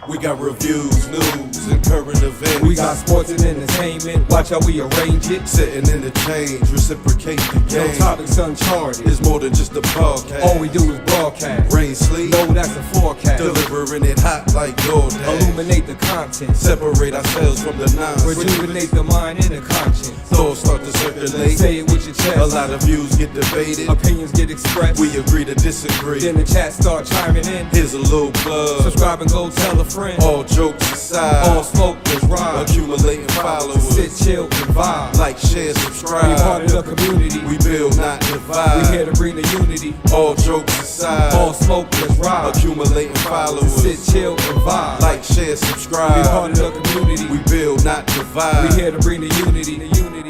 We got reviews, news, and current events. We got sports and entertainment, watch how we arrange it. Setting in the change, reciprocate the game. No topics uncharted, It's more than just a podcast. all we do is broadcast. Rain, sleep, No, that's a forecast. delivering it hot like DoorDash. Illuminate the content, Separate ourselves from the nonsense. rejuvenate the mind and the conscience. Thoughts start to circulate. Say it with your chest. A lot of views get debated. Opinions get expressed. We agree to disagree. Then the chat start chiming in. Here's a little plug. Subscribe and go tell a friend. All jokes aside, All smoke is ride. accumulating followers. Sit, chill, and vibe. Like, share, Be subscribe. part of the community. We build, not divide. We here to bring the unity. All jokes aside, All smoke is ride. accumulating followers. Sit, chill, and vibe. Like, share, Be subscribe. part of the community. We build, not divide. We here to bring the unity. The unity.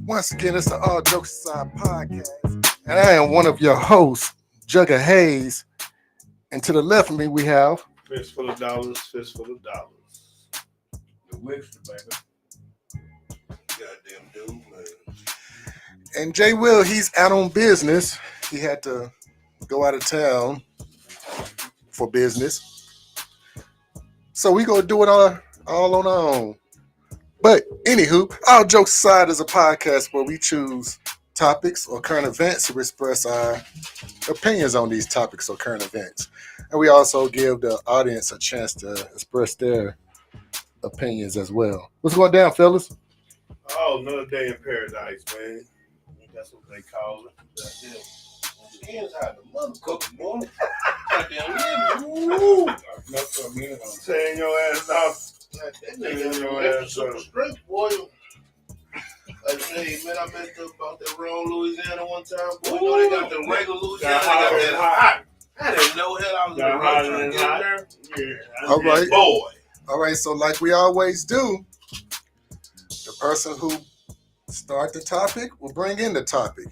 Once again, it's the All Jokes Aside podcast, and I am one of your hosts, Jugga Hayes. And to the left of me, we have Fistful of dollars, fistful of dollars. The Wixter, baby. Goddamn dude, man. and Jay Will. He's out on business. He had to go out of town for business, so we gonna do it all on our own. But anywho, All Jokes Aside is a podcast where we choose topics or current events to express our opinions on these topics or current events. And we also give the audience a chance to express their opinions as well. What's going down, fellas? Oh, another day in paradise, man. That's what they call it. Goddamn. Hands out the motherfucker, boy. Goddamn, yeah. Woo. That's what I mean. Tearing your ass off. That nigga, that's super straight, boy. I tell you, man, I messed up about that wrong Louisiana one time. Boy, you know they got the regular Louisiana. They got that hot. I didn't know hell I was Got going hot to and get hot. there. Yeah. All right. Boy. All right, so like we always do, the person who start the topic will bring in the topic.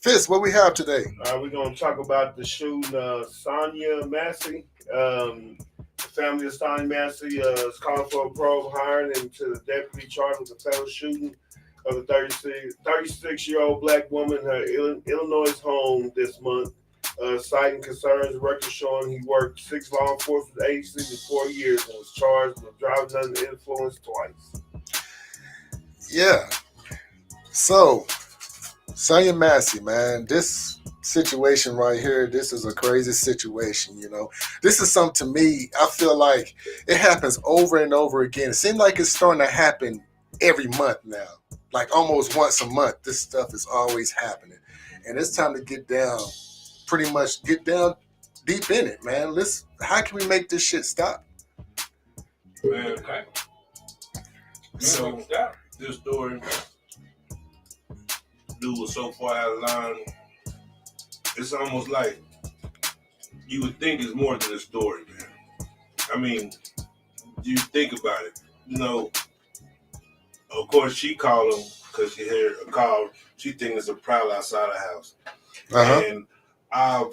Fitz, what we have today? We're going to talk about the shooting Sonia Massey. The family of Sonia Massey is calling for a probe hiring into the deputy charged with the fatal shooting of the 36-year-old black woman in her Illinois home this month, citing concerns, records showing he worked 6 law enforcement agencies in 4 years and was charged with driving under the influence twice. Yeah. So, Sonia Massey, man, this situation right here, this is a crazy situation, you know. This is something to me, I feel like it happens over and over again. It seems like it's starting to happen every month now. Like almost once a month, this stuff is always happening. And it's time to get down, pretty much get down deep in it, man. How can we make this shit stop? Man, okay. So, this story, dude was so far out of line. It's almost like you would think it's more than a story, man. I mean, you think about it. You know, of course, she called him because she heard a call. She thinks it's a prowler outside the house. Uh-huh. And I've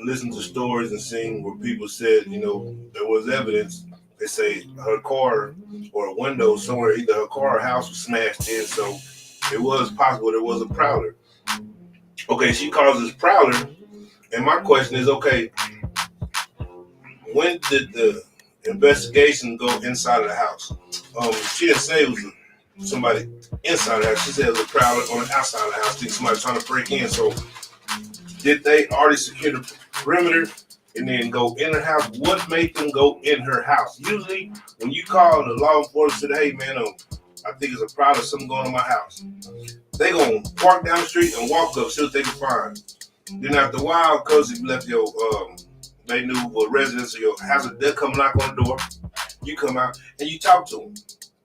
listened to stories and seen where people said, you know, there was evidence. They say her car or a window somewhere, either her car or house was smashed in, so it was possible there was a prowler. Okay, she calls this prowler, and my question is, okay, when did the investigation go inside of the house? She didn't say it was somebody inside the house. She said it was a prowler on the outside of the house. I think somebody trying to break in. So did they already secure the perimeter and then go in her house? What made them go in her house? Usually, when you call the law enforcement, say, hey, man, I think it's a prowler, something going on in my house. They gonna park down the street and walk up, see what they can find. Then after a while, because you left your, they knew what residence of your house, they'll come knock on the door. You come out and you talk to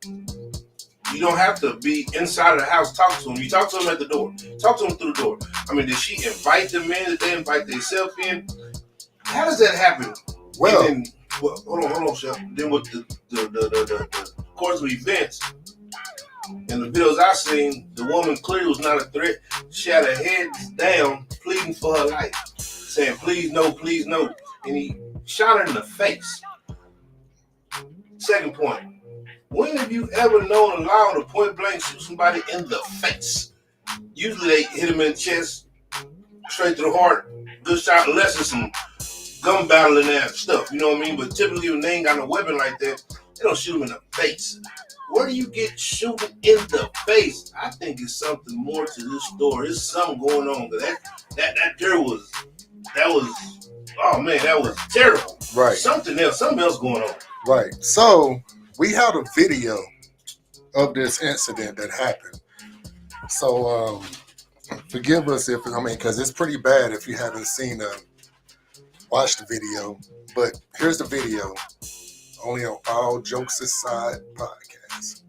them. You don't have to be inside of the house. Talk to them. You talk to them at the door. Talk to them through the door. I mean, did she invite them in? Did they invite themselves in? How does that happen? Well, then, hold on, Chef. Then with the course of events, and videos I seen, the woman clearly was not a threat. She had her head down, pleading for her life, saying, please no, please no. And he shot her in the face. Second point, when have you ever known a law to point blank shoot somebody in the face? Usually they hit him in the chest, straight to the heart, good shot, unless it's some gun battling and stuff, you know what I mean? But typically when they ain't got no weapon like that, they don't shoot him in the face. Where do you get shooting in the face? I think it's something more to this story. There's something going on. That was terrible. Right. Something else going on. Right. So we have a video of this incident that happened. So forgive us because it's pretty bad if you haven't seen watch the video. But here's the video. Only on All Jokes Aside podcast.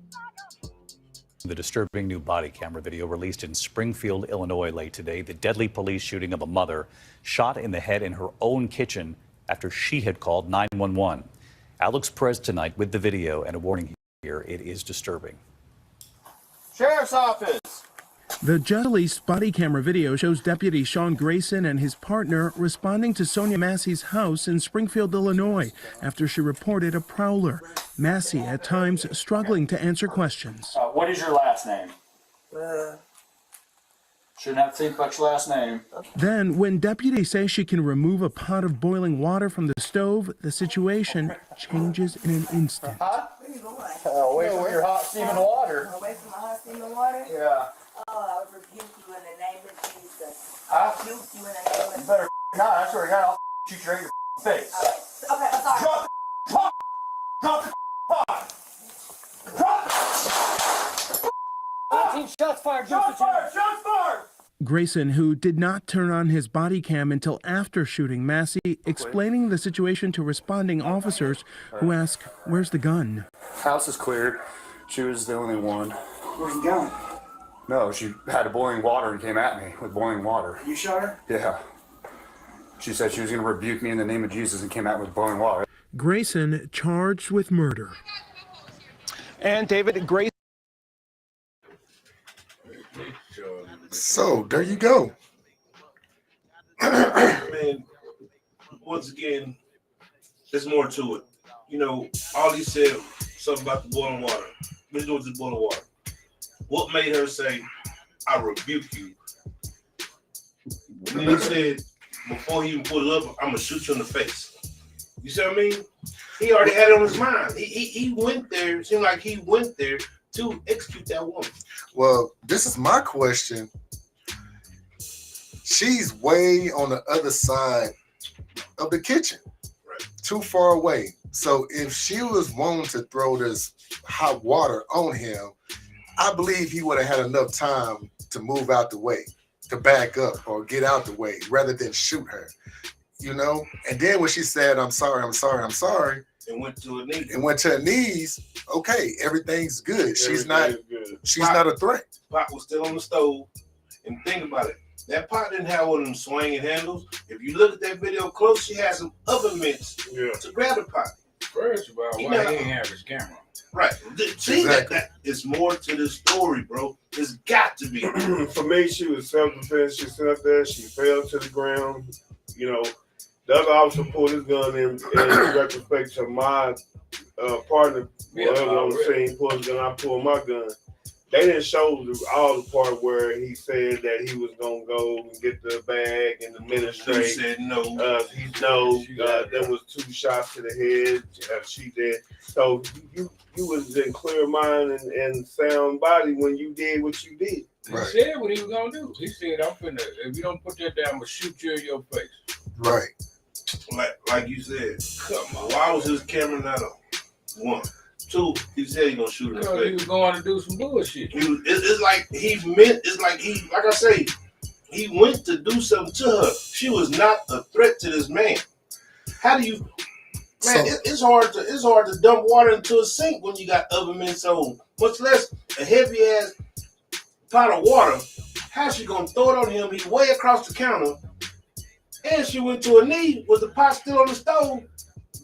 The disturbing new body camera video released in Springfield, Illinois late today. The deadly police shooting of a mother shot in the head in her own kitchen after she had called 911. Alex Perez tonight with the video and a warning here. It is disturbing. Sheriff's Office. The just released body camera video shows Deputy Sean Grayson and his partner responding to Sonia Massey's house in Springfield, Illinois, after she reported a prowler. Massey, at times, struggling to answer questions. What is your last name? Shouldn't have to think about your last name. Then, when deputies say she can remove a pot of boiling water from the stove, the situation changes in an instant. Away from your hot steaming water. Away from my hot steaming water? Yeah. Oh, I would rebuke you in the name of Jesus. I Rebuke you in the name of You better not. I swear to God, I'll shoot you right in your face. Okay, I'm sorry. Drop the pot. Drop the pot. Drop the 19 shots fired. shots fired. Shots fired. Grayson, who did not turn on his body cam until after shooting Massey, explaining the situation to responding officers who ask, "Where's the gun?" House is cleared. She was the only one. Where's the gun? No, she had boiling water and came at me with boiling water. You shot her? Yeah. She said she was going to rebuke me in the name of Jesus and came at me with boiling water. Grayson charged with murder. And David Grayson. So there you go. Man, once again, there's more to it. You know, all he said something about the boiling water. Let's do with the boiling water. What made her say, I rebuke you? And then he said, before he even put it up, I'm going to shoot you in the face. You see what I mean? He already had it on his mind. He went there, it seemed like he went there to execute that woman. Well, this is my question. She's way on the other side of the kitchen, Right. too far away. So if she was wanting to throw this hot water on him, I believe he would have had enough time to move out the way, to back up or get out the way rather than shoot her, you know? And then when she said, I'm sorry, And went to her knees. and went to her knees, okay, everything's good. She's not a threat. Pot was still on the stove. And think about it. That pot didn't have one of them swinging handles. If you look at that video close, she had some oven mitts to grab the pot. First of all, why he ain't have his camera? Right. See, Exactly. that is more to the story, bro. It's got to be. For me, she was self-defense. She stood up there. She fell to the ground. You know, the other officer pulled his gun in retrospect to my partner. Whatever on the scene, pulled his gun. I pulled my gun. They didn't show all the part where he said that he was gonna go and get the bag and the ministry. He said no. There was 2 shots to the head. She did. So you was in clear mind and sound body when you did what you did. Right. He said what he was gonna do. He said, "I'm finna. If you don't put that down, I'm gonna shoot you in your face." Right. Like you said, come on. Why was his camera not on? 1. 2, he said he gonna shoot her in the Because he face. was going to do some bullshit. It's like I say, he went to do something to her. She was not a threat to this man. How do you, man? It's hard to dump water into a sink when you got oven mitts on, much less a heavy ass pot of water. How's she gonna throw it on him? He's way across the counter, and she went to her knee with the pot still on the stove.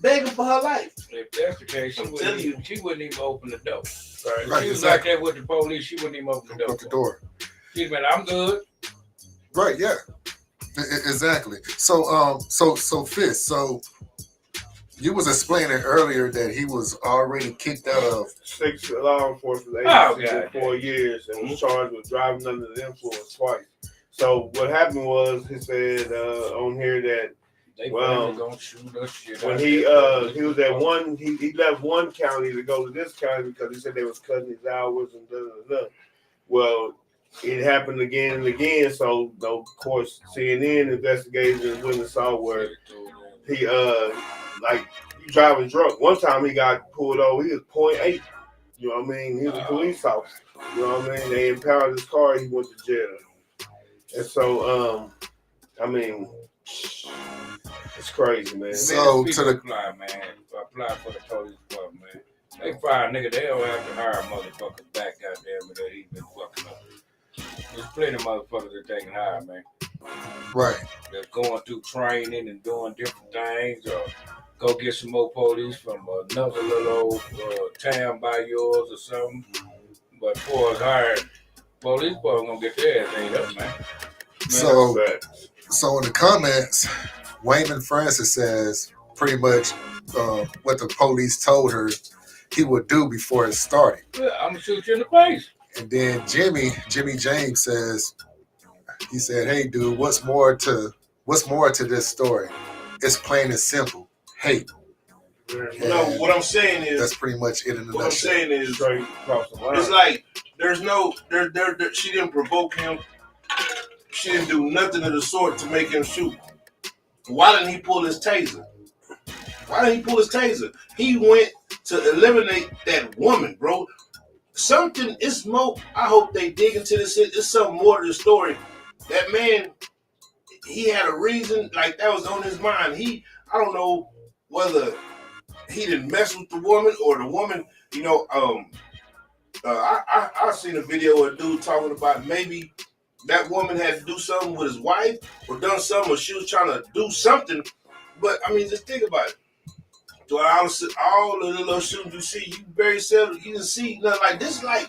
begging for her life. If that's the case, I'm telling you. she wouldn't even open the door. Right. Right, She was exactly. like that with the police. She wouldn't even open the door. Up the door. She'd been, I'm good. Right, yeah. Exactly. So Fist, so you was explaining earlier that he was already kicked out of 6 law enforcement agencies in 4 years and was charged with driving under the influence twice. So what happened was he said on here that They gonna shoot us shit when out he there. he was at one he left one county to go to this county because he said they was cutting his hours and da da da. Well, it happened again and again. So of course CNN investigators and witness saw where he like driving drunk. One time he got pulled over. He was 0.8. You know what I mean? He was a police officer. You know what I mean? They impounded his car. He went to jail. And so I mean, it's crazy, man. So Man, to the apply for the police department, man. They fire a nigga, they don't have to hire motherfuckers back, goddamn it, that he been fucking up. There's plenty of motherfuckers that they can hire, man. right. That's going through training and doing different things, or go get some more police from another little old town by yours or something. But for us hired police, boys gonna get their ass ate up, man. So in the comments, Wayman Francis says pretty much what the police told her he would do before it started. Yeah, I'm gonna shoot you in the face. And then Jimmy James says, he said, "Hey, dude, what's more to this story? It's plain and simple. Hate." No, what I'm saying is that's pretty much it in a nutshell. What I'm saying is straight across the line. It's like there's no she didn't provoke him. She didn't do nothing of the sort to make him shoot. Why didn't he pull his taser? He went to eliminate that woman, bro. Something is more. I hope they dig into this. It's something more to the story. That man, he had a reason, like that was on his mind. I don't know whether he didn't mess with the woman or the woman, you know, I seen a video of a dude talking about maybe that woman had to do something with his wife or done something, or she was trying to do something. But I mean, just think about it. So all the little shootings you see, you very seldom, you didn't see nothing like this. Like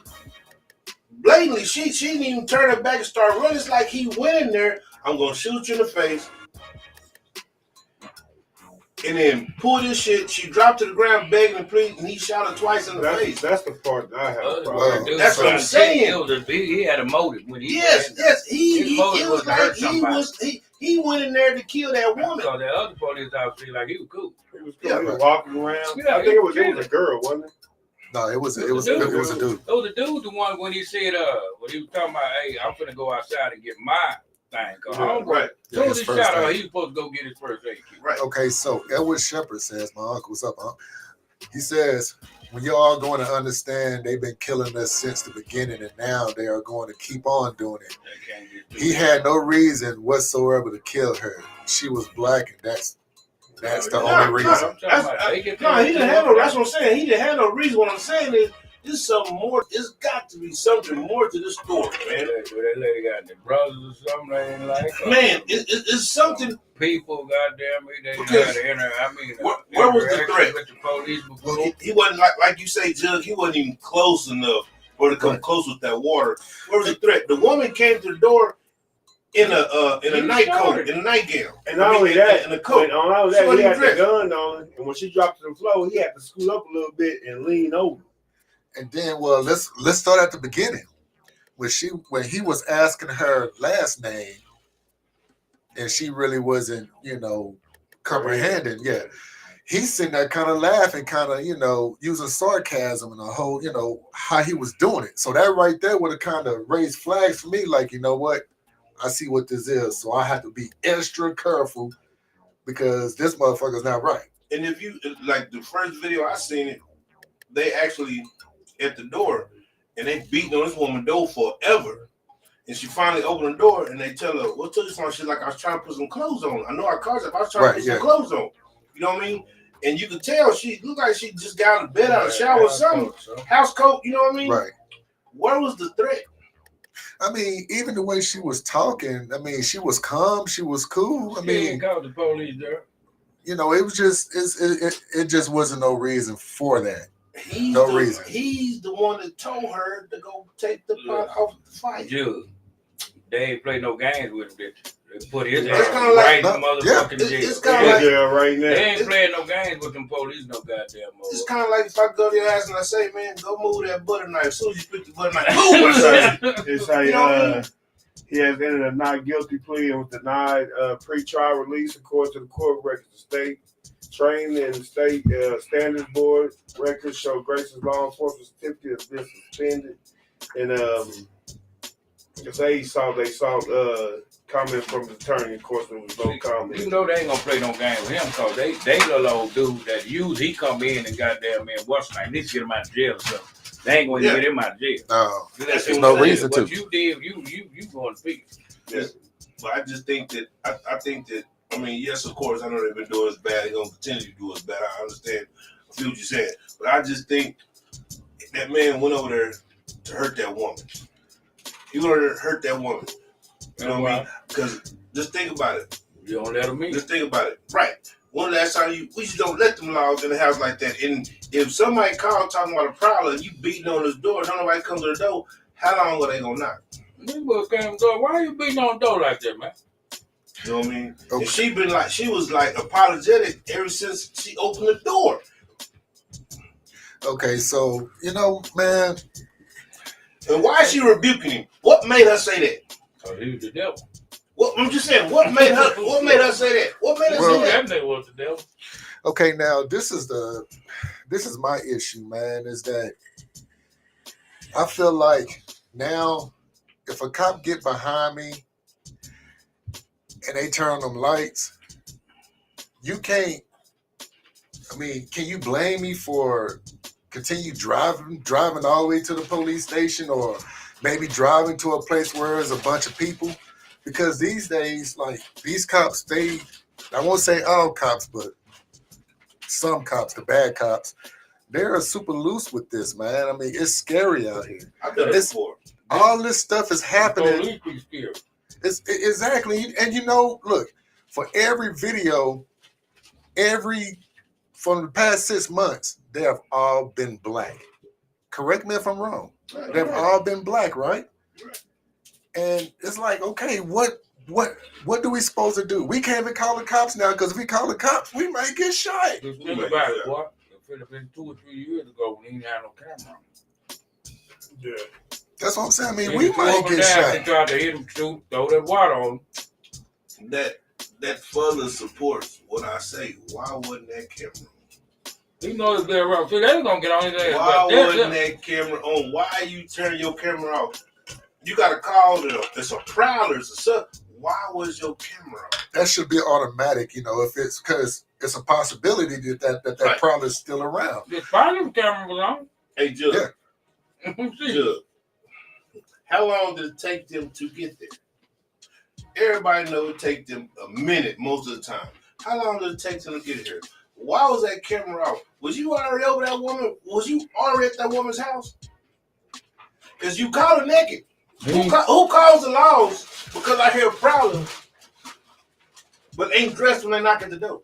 blatantly, she didn't even turn her back and start running. It's like he went in there. I'm gonna shoot you in the face. And then pulled his shit. She dropped to the ground, begging and pleading, and he shot her twice in the face. That's the part that I have a problem with. That's what I'm saying. He had a motive when he Yes. He was like he went in there to kill that woman. So the other police officer like he was cool. He was cool. He was walking around. Yeah, I think it was a girl, wasn't it? No, it was a dude. It was a dude, the one when he said when he was talking about, hey, I'm finna go outside and get my thing. Right. As soon as he shot her, he was supposed to go get his first aid kit. Right. Okay, so Edward Shepard says, my uncle, what's up, huh? He says, when you're all going to understand they've been killing us since the beginning and now they are going to keep on doing it. He had no reason whatsoever to kill her. She was black and that's the only reason. He didn't have no, that's what I'm saying. He didn't have no reason. What I'm saying is, there's something more. It's got to be something more to this story, man. That lady got the brothers or something they ain't like. Man, it's something. People, goddamn me, they Because got to enter. I mean, where was the threat? With the police before. Well, he wasn't like you say, Jug. He wasn't even close enough for to come close with that water. Where was the threat? The woman came to the door in a night coat, in a nightgown, and not only that, in a coat. And not only that, he had the gun on, and when she dropped to the floor, he had to scoot up a little bit and lean over. And then, well, let's start at the beginning. When he was asking her last name, and she really wasn't, comprehending. Yeah, he's sitting there kind of laughing, kind of, using sarcasm and the whole, how he was doing it. So that right there would have kind of raised flags for me. Like, you know what? I see what this is, so I have to be extra careful because this motherfucker's not right. And if you like the first video I seen it, they actually at the door and they beating on this woman's door forever. And she finally opened the door and they tell her, what took you so long? She's like, I was trying to put some clothes on. I know I caused it, but I was trying to put some clothes on. You know what I mean? And you could tell she looked like she just got out of bed, out of the shower or something. House coat, you know what I mean? Right. Where was the threat? I mean, even the way she was talking, I mean, she was calm, she was cool. I mean, called the police there. you know, it was just it just wasn't no reason for that. Reason. He's the one that told her to go take the pot off the fight. Dude, they ain't play no games with him. They put his It's ass kinda right like- in motherfucking jail. It's kind of like right now. They ain't playing no games with them police, no goddamn more. it's kind of like if I go to your ass and I say, man, go move that butter knife. As soon as you pick the butter knife, move it. It's like You know what I mean? he has entered a not guilty plea and was denied pre-trial release according to the court records. The state trained and state standards board records show Grace's law enforcement certificate has been suspended. And because they saw comment from the attorney. Of course, there was no comment. You know they ain't gonna play no game with him because they little old dude that he come in and goddamn man, what's his name? Need to get him out of jail or something. They ain't gonna get him out of jail. No, That's there's no reason what to. you did, you going to fix. Yeah. But I just think that I think that I mean, yes, of course, I know they've been doing us bad. They're gonna continue to do us bad. I understand. I feel what you're saying, but I just think that man went over there to hurt that woman. He went over there to hurt that woman. You know what I mean? Because just think about it. You don't let him in. Just think about it. Right. One last time we just don't let them laws in the house like that. And if somebody called talking about a prowler and you beating on his door, don't nobody come to the door, how long are they gonna knock? Why are you beating on the door like that, man? You know what I mean? Okay. And she was like apologetic ever since she opened the door. Okay, so you know, man. And why is she rebuking him? What made her say that? Oh, he was the devil. What I'm just saying, what made her say that? What made her say that? That was the devil. Okay, now this is my issue, man, is that I feel like now if a cop get behind me and they turn on them lights, you can't, I mean, can you blame me for continue driving all the way to the police station or maybe driving to a place where there's a bunch of people? Because these days, like these cops, I won't say all cops, but some cops, the bad cops, they're super loose with this, man. I mean, it's scary out here. I've done it before. All this stuff is happening. Police be scared. Exactly. And you know, look, for every video, from the past 6 months, they have all been black. Correct me if I'm wrong. They've all been black, right? And it's like, okay, what do we supposed to do? We can't even call the cops now because if we call the cops, we might get shot. Just think about it, boy. It could have been 2 or 3 years ago when he didn't have no camera. Yeah. That's what I'm saying. I mean, we might get shot. They tried to hit him, shoot, throw that water on him. That further supports what I say. Why wasn't that camera on? He knows they're wrong. See, they was gonna get on his ass. Why wasn't that camera on? Why are you turning your camera off? You got to call them. It's a prowler. It's a sub. Why was your camera on? That should be automatic, you know, if it's because it's a possibility that Right. prowler is still around. The spotting camera was on. Hey, Judge. Yeah. Judge. How long did it take them to get there? Everybody knows it take them a minute most of the time. How long did it take them to get here? Why was that camera off? Was you already over that woman? Was you already at that woman's house? Because you caught her naked. Who calls the laws because I hear a prowler, but ain't dressed when they knock at the door?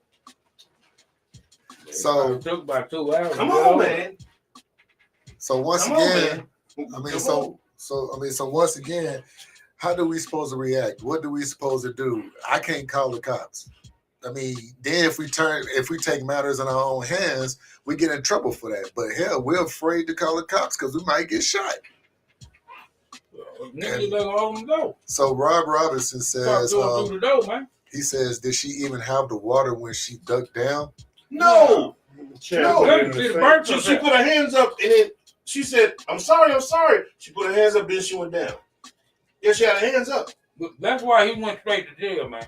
So It took about 2 hours. Come on, man. So once Come on, again, man. I mean, Come so once again, how do we supposed to react? What do we supposed to do? I can't call the cops. I mean, then if we take matters in our own hands, we get in trouble for that. But hell, we're afraid to call the cops because we might get shot. Niggas let them go. So Rob Robinson says, Through the door, man. he says, did she even have the water when she ducked down? No. No, She put her hands up and then she said, I'm sorry. She put her hands up, then she went down. Yeah, she had her hands up. But that's why he went straight to jail, man.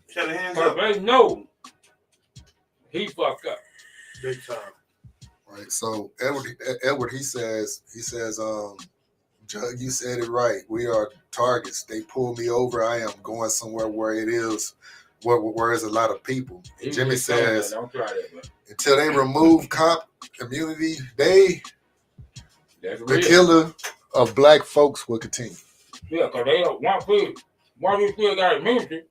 She had her hands But up. they know he fucked up. Big time. Right. So Edward, he says, Judge, you said it right. We are targets. They pull me over. I am going somewhere where it is, where there's a lot of people. And Jimmy says, Don't try that, man. until they remove cop immunity, the killer of black folks will continue. Yeah, because they don't want food. Why you still got immunity?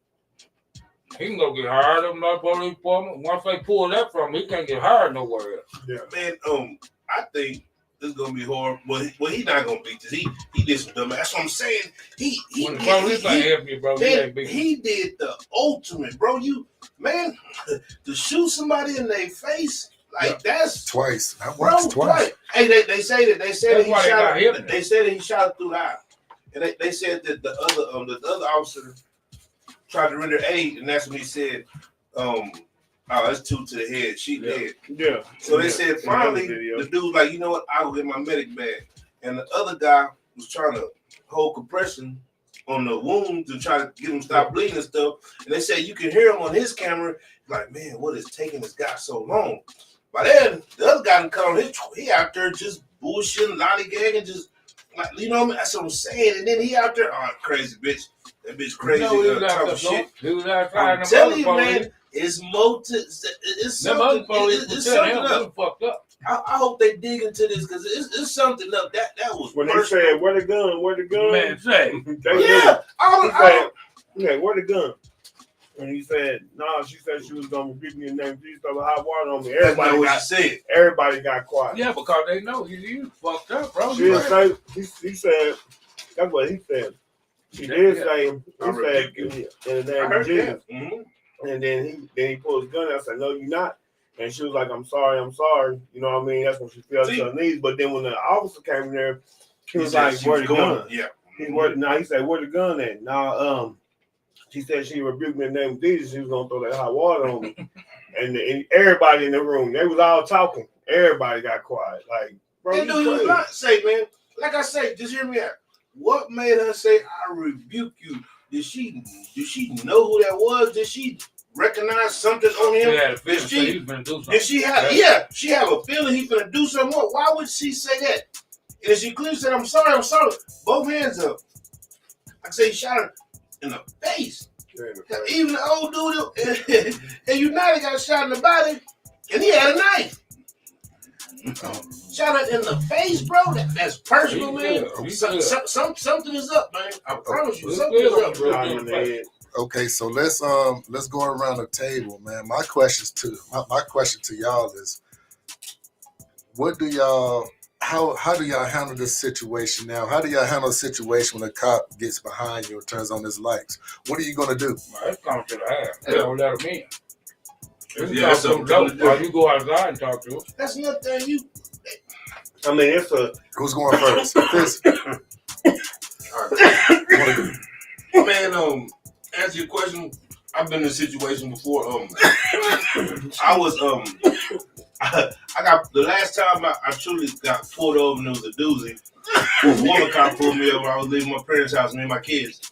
He can go get hired up in the police department. Once they pull that from him, he can't get hired nowhere else. Yeah. Man, I think this is gonna be horrible. Well, he not gonna beat this. He did some dumb. That's what I'm saying. He When the police ain't help you, bro, he did the ultimate, bro. You man, to shoot somebody in their face like that's Twice. Not bro, once, twice. Hey, they say that he shot him. They said that he shot it through the eye, and they said that the other officer tried to render aid, and that's when he said, oh, that's 2 to the head. She dead. Yeah. So they said finally the dude like, you know what, I'll get my medic bag. And the other guy was trying to hold compression on the wounds and try to get him to stop bleeding and stuff. And they said you can hear him on his camera, like, man, what is taking this guy so long? By then, the other guy done come, he out there just bullshitting, lollygagging, just like, you know what I mean? That's what I'm saying. And then he out there, oh, crazy bitch. That bitch crazy, tough shit. I'm telling you, man, it's something. It's something up. Fucked up. I hope they dig into this because it's something up. That was when they said where the gun, Man, say yeah, yeah, where the gun? And he said, no, she said she was gonna repeat me in the name of Jesus, throw hot water on me. Everybody got quiet. Yeah, because they know you fucked up, bro. He said that's what he said. He did say in the name of Jesus. Mm-hmm. And then he pulled his gun out and said, no, you're not. And she was like, I'm sorry. You know what I mean? That's when she fell to her knees. But then when the officer came in there, he was like, where the gun? Yeah. He said, where the gun at? Now, she said she rebuked me in the name of Jesus. She was going to throw that hot water on me. and everybody in the room, they was all talking. Everybody got quiet. Like, bro, and dude, you not say, man, like I say, just hear me out. What made her say, I rebuke you? Did she know who that was? Did she recognize something on him? Yeah, she have a feeling he's gonna do something more? Why would she say that? And she clearly said, I'm sorry. Both hands up. I say he shot her in the face. Even the old dude and United got shot in the body, and he had a knife. Shot her in the face, bro. That's personal, man. Something is up, man. I promise you, something is up, bro. Okay, so let's go around the table, man. My question to y'all is, what do y'all how do y'all handle this situation now? How do y'all handle a situation when a cop gets behind you and turns on his lights? What are you gonna do? It's coming to the house. They don't let him in. Yeah, that's something to do. Or you go outside and talk to him. That's nothing. Who's going first? Man, answer your question. I've been in a situation before. I was I got the last time I truly got pulled over and it was a doozy. A woman cop pulled me over. I was leaving my parents' house, me and my kids.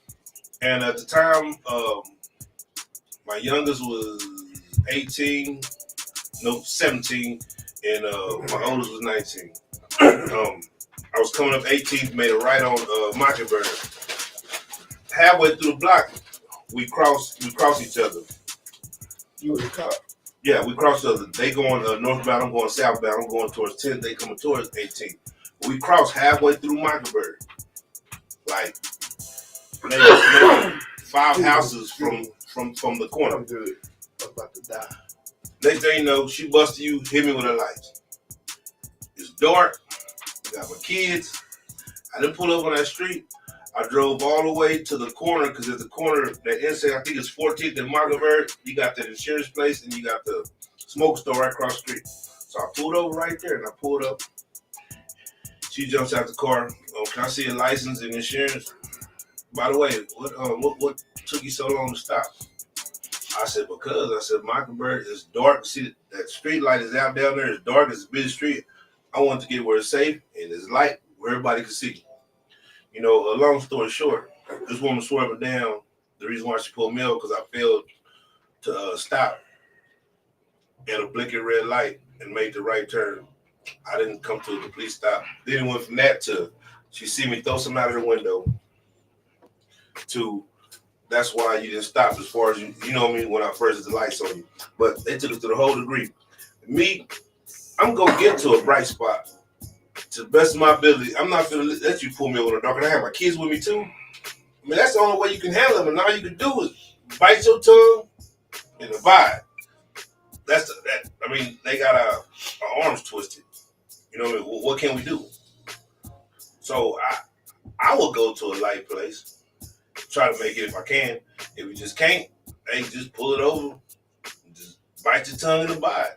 And at the time, my youngest was 17, and my oldest was 19. I was coming up 18th, made a right on Mockingbird. Halfway through the block, we crossed each other. You was a cop? Yeah, we crossed each other. They going northbound, I'm going southbound. I'm going towards 10th, they coming towards 18th. We crossed halfway through Mockingbird. Like, maybe 5 houses from the corner. I'm good. I'm about to die. Next thing you know, she busted you, hit me with her lights. It's dark. I got my kids. I didn't pull up on that street. I drove all the way to the corner because at the corner, that inside, I think it's 14th and Mockingbird. You got that insurance place and you got the smoke store right across the street. So I pulled over right there and I pulled up. She jumps out the car. Oh, can I see your license and insurance? By the way, what took you so long to stop? I said, Mockingbird is dark. See, that street light is out down there. It's dark. It's a busy street. I want to get where it's safe and it's light where everybody can see. You know, a long story short, this woman swerving down. The reason why she pulled me over because I failed to stop at a blinking red light and made the right turn. I didn't come to the police stop. Then it went from that to she see me throw something out of the window to that's why you didn't stop as far as you know what I mean, when I first did the lights on you. But they took it to the whole degree. Me, I'm going to get to a bright spot. To the best of my ability, I'm not going to let you pull me over in the dark. And I have my kids with me too. I mean, that's the only way you can handle them. And all you can do is bite your tongue and abide. That. I mean, they got our arms twisted. You know, what can we do? So I will go to a light place, try to make it if I can. If we just can't, hey, just pull it over, just bite your tongue and abide,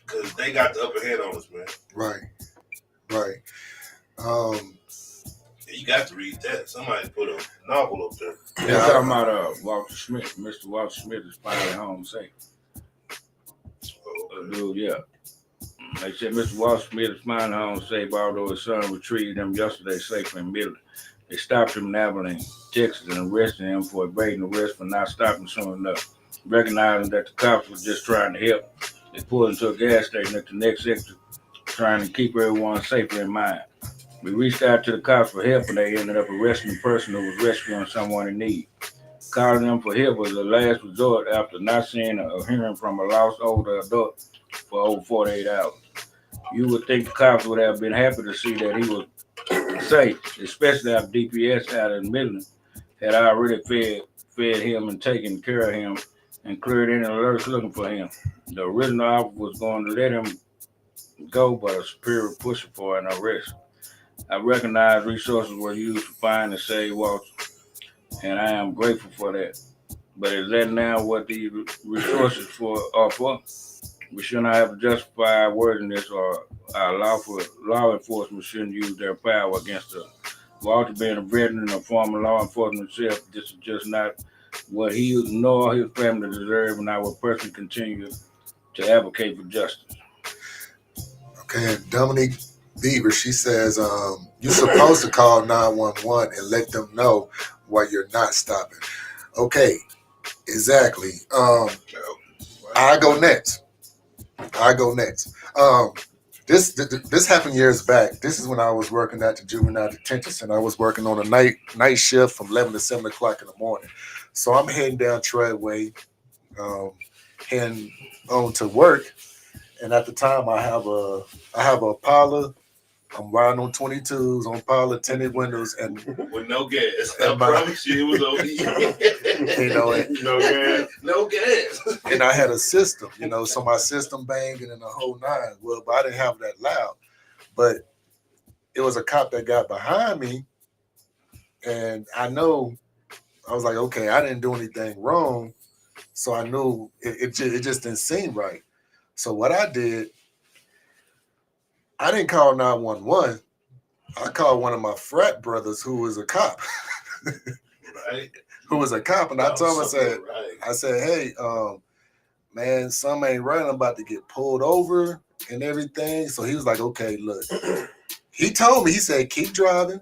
because they got the upper hand on us, man. Right. You got to read that. Somebody put a novel up there. They're talking about Walter Smith. Mr. Walter Smith is finally home safe. Dude, yeah. They said Mr. Walter Smith is finally home safe, although his son retrieved him yesterday safely in Midland. They stopped him in Abilene, Texas, and arrested him for evading arrest for not stopping soon enough. Recognizing that the cops were just trying to help, they pulled into a gas station at the next exit, trying to keep everyone safer in mind. We reached out to the cops for help, and they ended up arresting the person who was rescuing someone in need. Calling them for help was the last resort after not seeing or hearing from a lost older adult for over 48 hours. You would think the cops would have been happy to see that he was safe, especially after DPS out in Midland had already fed him and taken care of him and cleared any alerts looking for him. The original officer was going to let him go, but a superior pushed for an arrest. I recognize resources were used to find and save Walter, and I am grateful for that. But is that now what these resources are for? We should not have to justify our worthiness, or our law enforcement shouldn't use their power against us. Walter being a veteran and a former law enforcement himself, this is just not what he nor his family deserve, and I will personally continue to advocate for justice. Okay, and Dominique Beaver, she says, you're supposed to call 911 and let them know why you're not stopping. Okay, exactly. I go next. This happened years back. This is when I was working at the juvenile detention center. I was working on a night shift from 11 to 7 o'clock in the morning. So I'm heading down Treadway, heading on to work. And at the time, I have a Impala. I'm riding on 22s on Impala, tinted windows, and with no gas. I promise you, it was okay. you know, No gas. No gas. And I had a system, so my system banging and the whole nine. Well, but I didn't have that loud. But it was a cop that got behind me, and I was like, okay, I didn't do anything wrong, so I knew it just didn't seem right. So what I did, I didn't call 911. I called one of my frat brothers who was a cop. Right. Who was a cop, and I told him, I said, hey, man, something ain't right. I'm about to get pulled over and everything. So he was like, okay, look. He told me, he said, keep driving.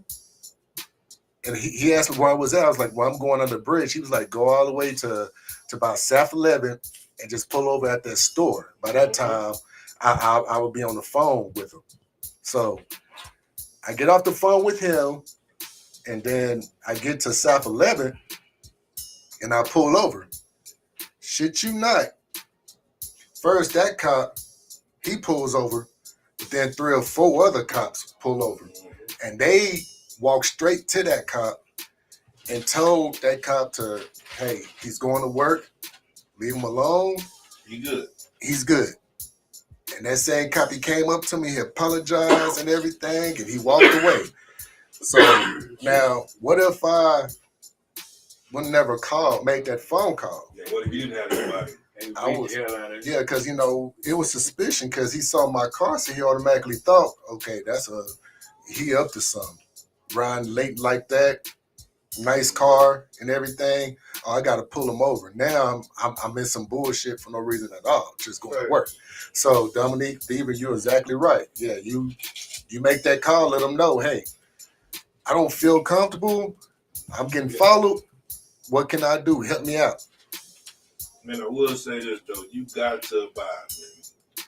And he asked me where I was at. I was like, well, I'm going under the bridge. He was like, go all the way to about South 11 and just pull over at that store. By that time, I would be on the phone with him. So I get off the phone with him, and then I get to South 11, and I pull over. Shit you not. First, that cop, he pulls over, but then 3 or 4 other cops pull over. And they walk straight to that cop and told that cop to, hey, he's going to work. Leave him alone. He's good. And that same cop, he came up to me, he apologized and everything, and he walked away. So now, what if I would never make that phone call? Yeah, what if you didn't have anybody? Yeah, because, it was suspicion because he saw my car, so he automatically thought, okay, he up to something. Riding late like that, nice car and everything. Oh, I got to pull him over. Now I'm in some bullshit for no reason at all, just going to work. So Dominique Beaver, you're exactly right. Yeah, you make that call, let them know, hey, I don't feel comfortable. I'm getting followed. What can I do? Help me out. Man, I will say this though, you got to abide, man.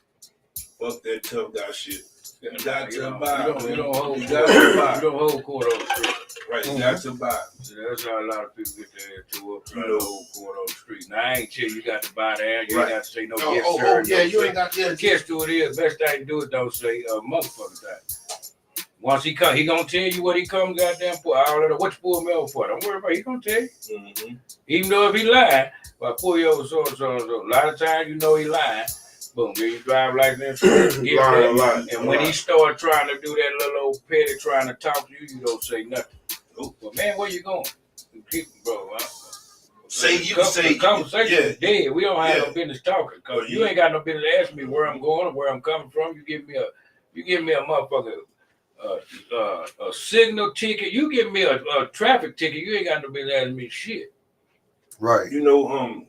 Fuck that tough guy shit. You got to abide. You don't hold court on the street. Right, you got to abide. So that's how a lot of people get their head to up, trying to hold court on the street. Now, I ain't tell you got to buy there. You ain't got to say no yes, sir. Yeah, you ain't got to. The catch to it is, best thing to do is don't say motherfucker time. Once he come, he gonna tell you what he come goddamn for. All of the what you pull me over for. Don't worry about it. He gonna tell you. Mm-hmm. Even though if he lying, if I pull you over so and so and so, a lot of times you know he lying. Boom, then you drive like this. Lying a lot. And when he start trying to do that little old petty trying to talk to you, you don't say nothing. But man, where you going? Bro, the conversation is dead. We don't have no business talking because you ain't got no business asking me where I'm going or where I'm coming from. You give me a motherfucker a signal ticket. You give me a traffic ticket. You ain't got no business asking me shit. Right. You know,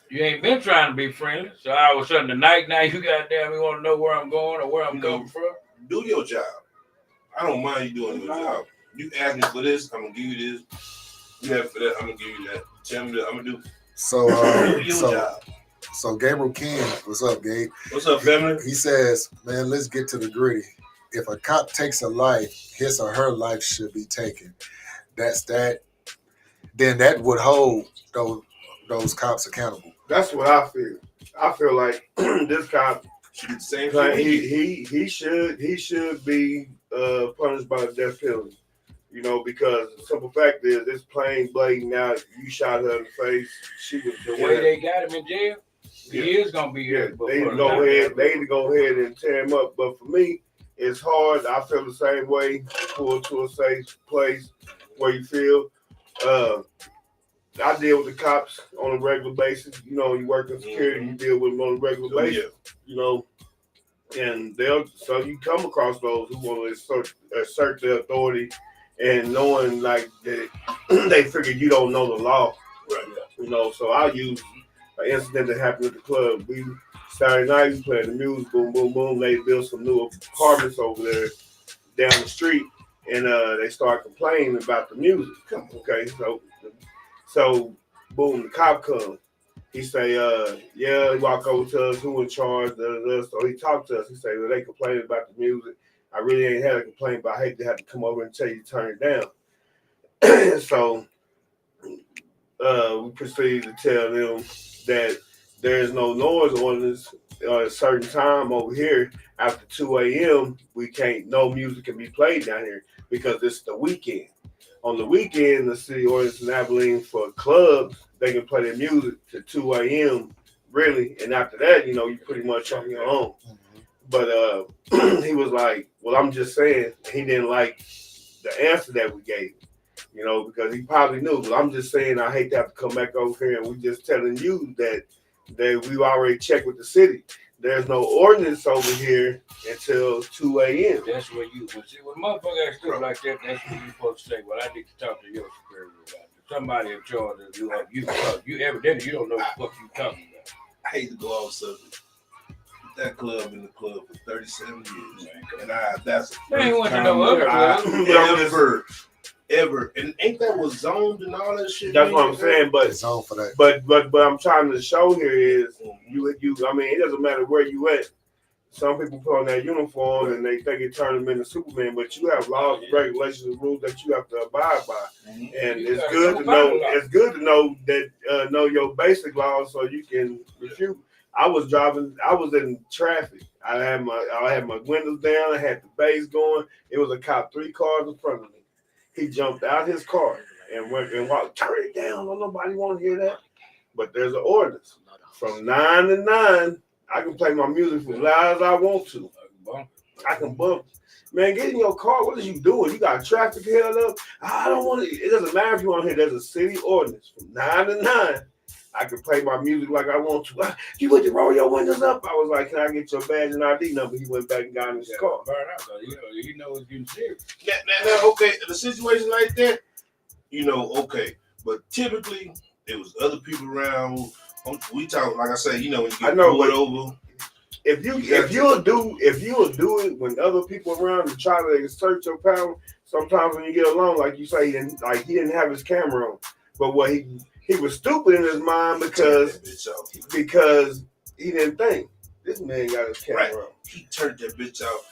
you ain't been trying to be friendly. So all of a sudden tonight now you goddamn you want to know where I'm going or where I'm coming from. Do your job. I don't mind you doing your job. You ask me for this, I'm gonna give you this. You ask for that, I'm gonna give you that. Tell me that I'm gonna do. So, your job. So Gabriel King, what's up, Gabe? What's up, family? He says, man, let's get to the gritty. If a cop takes a life, his or her life should be taken. That's that. Then that would hold those cops accountable. That's what I feel. I feel like this cop should be the same thing. He should be punished by the death penalty. You know, because the simple fact is, it's plain blatant out. You shot her in the face. She was the way they got him in jail. He is gonna be here. They need to go ahead and tear him up. But for me, it's hard. I feel the same way. Pull to a safe place where you feel. I deal with the cops on a regular basis. You know, you work in security, you deal with them on a regular basis. You know, and so you come across those who want to assert their authority. And knowing like that they figure you don't know the law, right? You know, so I'll use an incident that happened at the club. Saturday night we playing the music, boom, boom, boom. They built some new apartments over there down the street, and they start complaining about the music. Okay, so boom, the cop comes. He say, he walk over to us, who in charge? So he talked to us. He say, well, they complain about the music. I really ain't had a complaint, but I hate to have to come over and tell you to turn it down. So we proceeded to tell them that there is no noise ordinance at a certain time over here. After 2 a.m., no music can be played down here because it's the weekend. On the weekend, the city ordinance in Abilene for clubs, they can play their music to 2 a.m. really, and after that, you know, you pretty much on your own. But he was like, well, I'm just saying, he didn't like the answer that we gave, you know, because he probably knew. But I'm just saying, I hate to have to come back over here and we just telling you that we already checked with the city. There's no ordinance over here until 2 a.m. That's where you would see when motherfucker ask stuff like that. That's what you supposed to say. Well, I need to talk to your superior about it. Somebody in charge of you evidently you don't know what you talking about. I hate to go off subject. That club in the club for 37 years, and that's the first time ever, and ain't that was zoned and all that shit? That's what I'm saying, but it's zoned for that. But I'm trying to show here is you. I mean, it doesn't matter where you at. Some people put on that uniform and they think it turns them into Superman, but you have laws, regulations, and rules that you have to abide by. And it's good to know. It's good to know that know your basic laws so you can refute. I was driving. I was in traffic. I had my windows down. I had the bass going. It was a cop 3 cars in front of me. He jumped out his car and went and walked. Turn it down. Don't nobody want to hear that. But there's an ordinance from 9 to 9. I can play my music as loud as I want to. I can bump. Man, get in your car. What are you doing? You got traffic held up. I don't want to. It doesn't matter if you want to hear. There's a city ordinance from 9 to 9. I can play my music like I want to. You went to roll your windows up. I was like, can I get your badge and ID number? He went back and got in his car. Burn out, you know it's getting serious. Now, okay, in a situation like that, you know, okay. But typically, there was other people around. We talk, like I say, you know, when you get pulled over. If you'll do it when other people around to try to assert your power, sometimes when you get along, like you say, he didn't have his camera on. But what he was stupid in his mind because he didn't think. This man got his camera on. He turned that bitch out.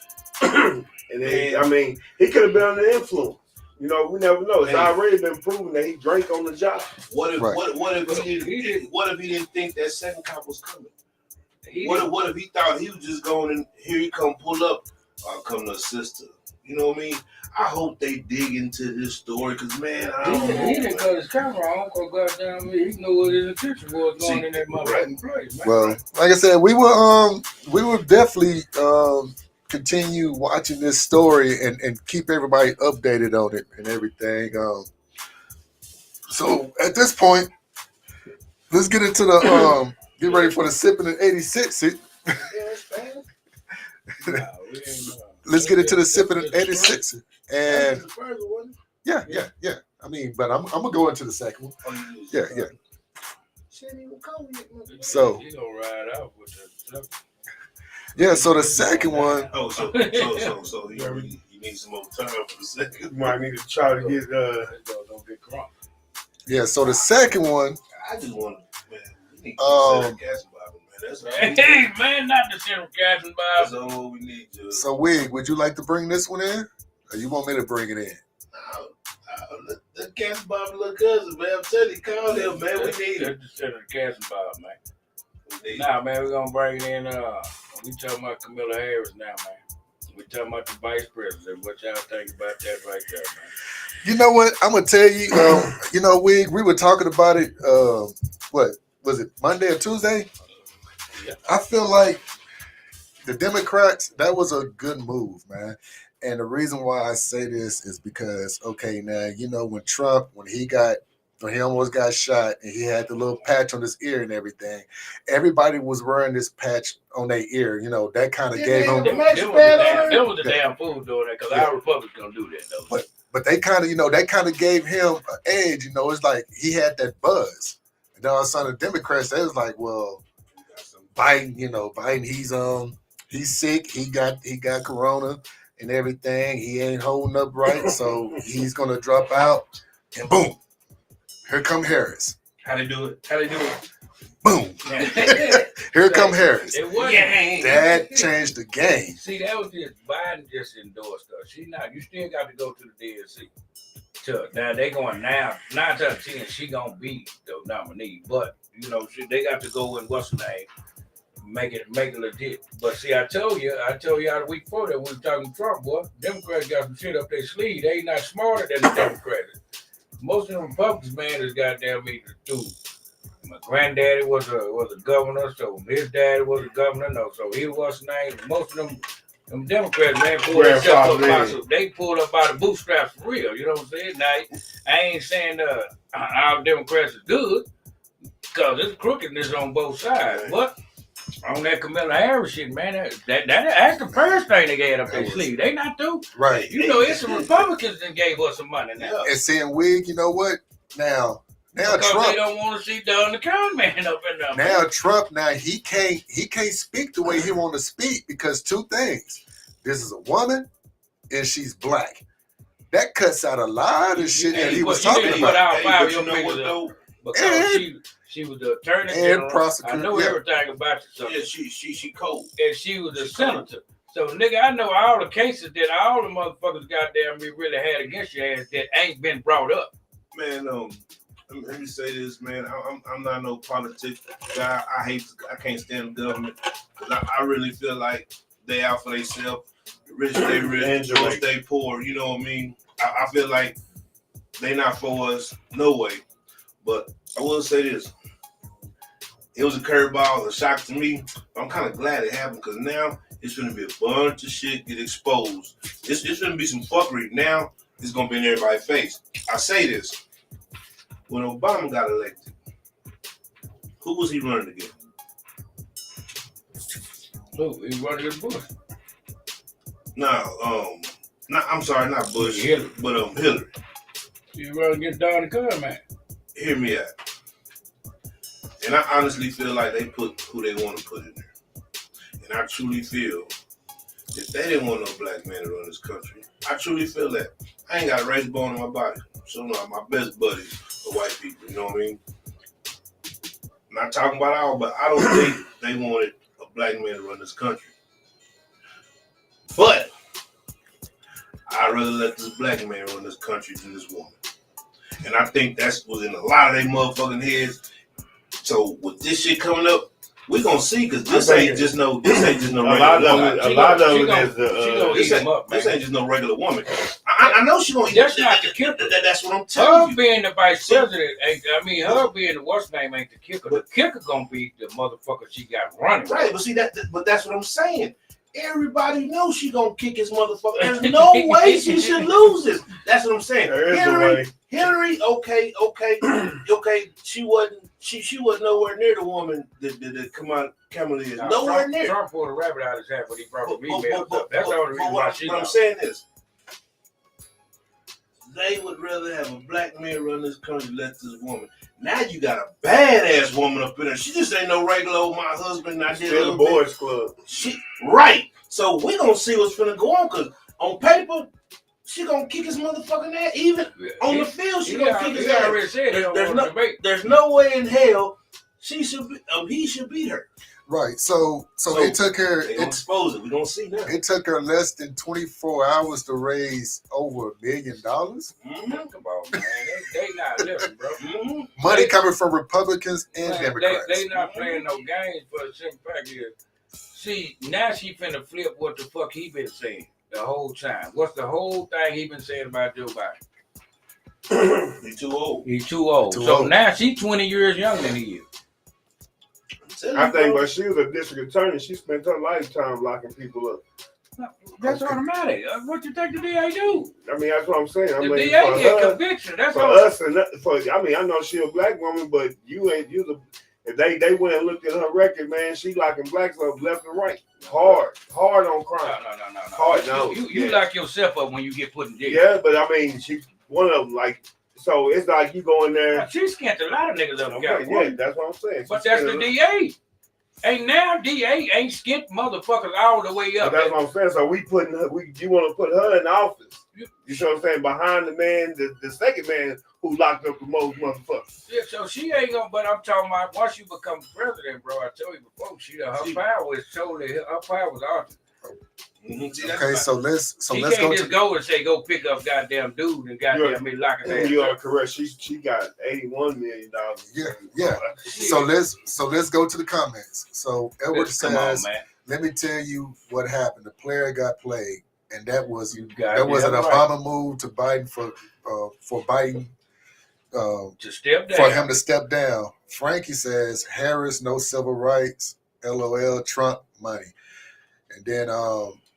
And then, I mean, he could have been under influence. You know, we never know. It's already been proven that he drank on the job. What if he didn't think that second cop was coming? What if he thought he was just going and here he come pull up? I'll come to assist her. You know what I mean? I hope they dig into this story because, man, I don't know. He didn't cut his camera on because goddamn he knew what his intention was going in that motherfucking place, man. Well, like I said, we will definitely continue watching this story and keep everybody updated on it and everything. So at this point, let's get into the get ready for the sipping in 86. Let's get into the sipping in 86. And yeah. I mean, but I'm gonna go into the second one. Yeah. So He gonna ride out with the yeah, so the second one. Oh, so you need some more time for the second. You might need to try to get don't get crunk. Yeah, so the second one. I just want to, man, we need to gas bottle, man. That's all we need. Hey, man, not the Central Gas and That's Bob. all we need, Judge. So Wig, would you like to bring this one in? Or you want me to bring it in? The gas bottle, little cousin, man. I'm telling you, call him, man. We need it. That's the Central Gas and Bob, man. Nah, man, we're gonna bring it in. We talking about Kamala Harris now, man. We talking about the vice president. What y'all think about that right there, man? You know what? I'm gonna tell you. You know, Wig, we were talking about it. What was it? Monday or Tuesday? Yeah. I feel like the Democrats. That was a good move, man. And the reason why I say this is because, okay, now you know when Trump, when he almost got shot and he had the little patch on his ear and everything, everybody was wearing this patch on their ear. You know, that kind of gave him. It was the damn fool doing that because our Republicans gonna do that though. But they kind of, you know, that kind of gave him an edge. You know, it's like he had that buzz. And then all of a sudden, the Democrats, they was like, well, Biden, you know, Biden, he's sick. He got corona and everything. He ain't holding up right, so he's gonna drop out. And boom, here come Harris. How they do it? Boom, here come Harris. It was That changed the game. See, that was just Biden just endorsed her. She not. You still got to go to the DNC. Now they going now. 9 out of 10, she gonna be the nominee. But you know, they got to go in what's her name, make it legit. But see, I told you out the week before that we was talking Trump, boy. Democrats got some shit up their sleeve. They ain't not smarter than the Democrats. Most of them Republicans, man, is goddamn me too. My granddaddy was a governor, so his daddy was a governor. No, so he was named. Most of them Democrats, man, they pulled up by the bootstraps for real. You know what I'm saying? Now, I ain't saying our Democrats is good because there's crookedness on both sides. But on that Kamala Harris shit, man, that's the first thing they got up their sleeve. They not through. Right. You know, it's some Republicans that gave us some money now. And saying, Wig, you know what? Now because Trump, they don't want to see Don the Con man up in there. Now Trump, he can't speak the way he want to speak because two things. This is a woman and she's black. That cuts out a lot of shit that he was talking about. But you know what though? Because she was the attorney general. Prosecutor. I know everything about you. Yeah, she cold. And she was a senator. So nigga, I know all the cases that all the motherfuckers goddamn me really had against your ass that ain't been brought up. Man, let me say this, man. I'm not no politics guy. I can't stand the government because I really feel like they out for themselves. Rich, they rich. Poor, they poor. You know what I mean? I feel like they not for us. No way. But I will say this. It was a curveball, a shock to me. I'm kind of glad it happened because now it's going to be a bunch of shit get exposed. It's going to be some fuckery. Now it's going to be in everybody's face. I say this. When Obama got elected, who was he running against? Who? He running against Bush. I'm sorry, not Bush, Hillary. But Hillary. He running against Don the Con man. Hear me out. And I honestly feel like they put who they want to put in there. And I truly feel that they didn't want no black man to run this country. I truly feel that. I ain't got a race bone in my body. So no, my best buddies are white people, you know what I mean? I'm not talking about all, but I don't think they wanted a black man to run this country. But I'd rather let this black man run this country than this woman. And I think that's within a lot of their motherfucking heads. So with this shit coming up, We gonna see because this I ain't think just no regular a lot of woman. it, a lot of it is she gonna This eat him up, man. ain't just no regular woman. I know she gonna eat. That's not the kicker. That's what I'm telling Her you. being the vice president, her being the what's name ain't the kicker. The kicker gonna be the motherfucker she got running. Right, but see but that's what I'm saying. Everybody knows she gonna kick his motherfucker. There's no way she should lose this. That's what I'm saying. There is no way. Hillary, okay. She wasn't nowhere near the woman that Kamala is. Nowhere near. Trump pulled a rabbit out of his hat when he brought the But females up. That's the only reason why she. What I'm saying is, they would rather have a black man run this country than let this woman. Now you got a badass woman up in there. She just ain't no regular old my husband. I did Still a the boys club. Right. So we gonna see what's finna go on because on paper, she gonna kick his motherfucking ass. Even on the field, she gonna kick his ass. Already said There's no way in hell he should beat her. Right. So it took her. They gonna expose it. We gonna see now. It took her less than 24 hours to raise over $1 million. Mm-hmm. Come on, man. They not living, bro. Mm-hmm. Money coming from Republicans and Man, Democrats. They not playing no games for the simple fact is, see, now she finna flip what the fuck he been saying the whole time. What's the whole thing he been saying about Joe Biden? He's too old. He's too old. Too so old. now she's 20 years younger than he is. I think, but she was a district attorney. She spent her lifetime locking people up. That's automatic. What you think the DA do? I mean, that's what I'm saying. I The mean, DA for get her, conviction. That's for all. us, and I mean, I know she a black woman, but if they went and looked at her record, man, she locking blacks up left and right, hard on crime. No. Hard, no. You lock yourself up when you get put in jail. Yeah, but I mean, she one of them. Like, so it's like you go in there. She scant a lot of niggas up in Okay, California. yeah, that's what I'm saying. But that's the DA. Ain't now DA ain't skint motherfuckers all the way up. But that's what I'm saying. So you want to put her in office. You know what I'm saying? Behind the man, the second man who locked up the most motherfuckers. Yeah, so she ain't gonna. But I'm talking about once you become president, bro. I told you before, her power is totally her power was altered. Mm-hmm. Okay, so let's She go can't to just go and say go pick up goddamn dude and goddamn me lock his ass. You are correct. She got $81 million. yeah. So let's go to the comments. So Edward Come on, says, man. "Let me tell you what happened. The player got played, and that was an right. Obama move to Biden for Biden To step down. for him to step down." Frankie says, "Harris, no civil rights. LOL, Trump money." And then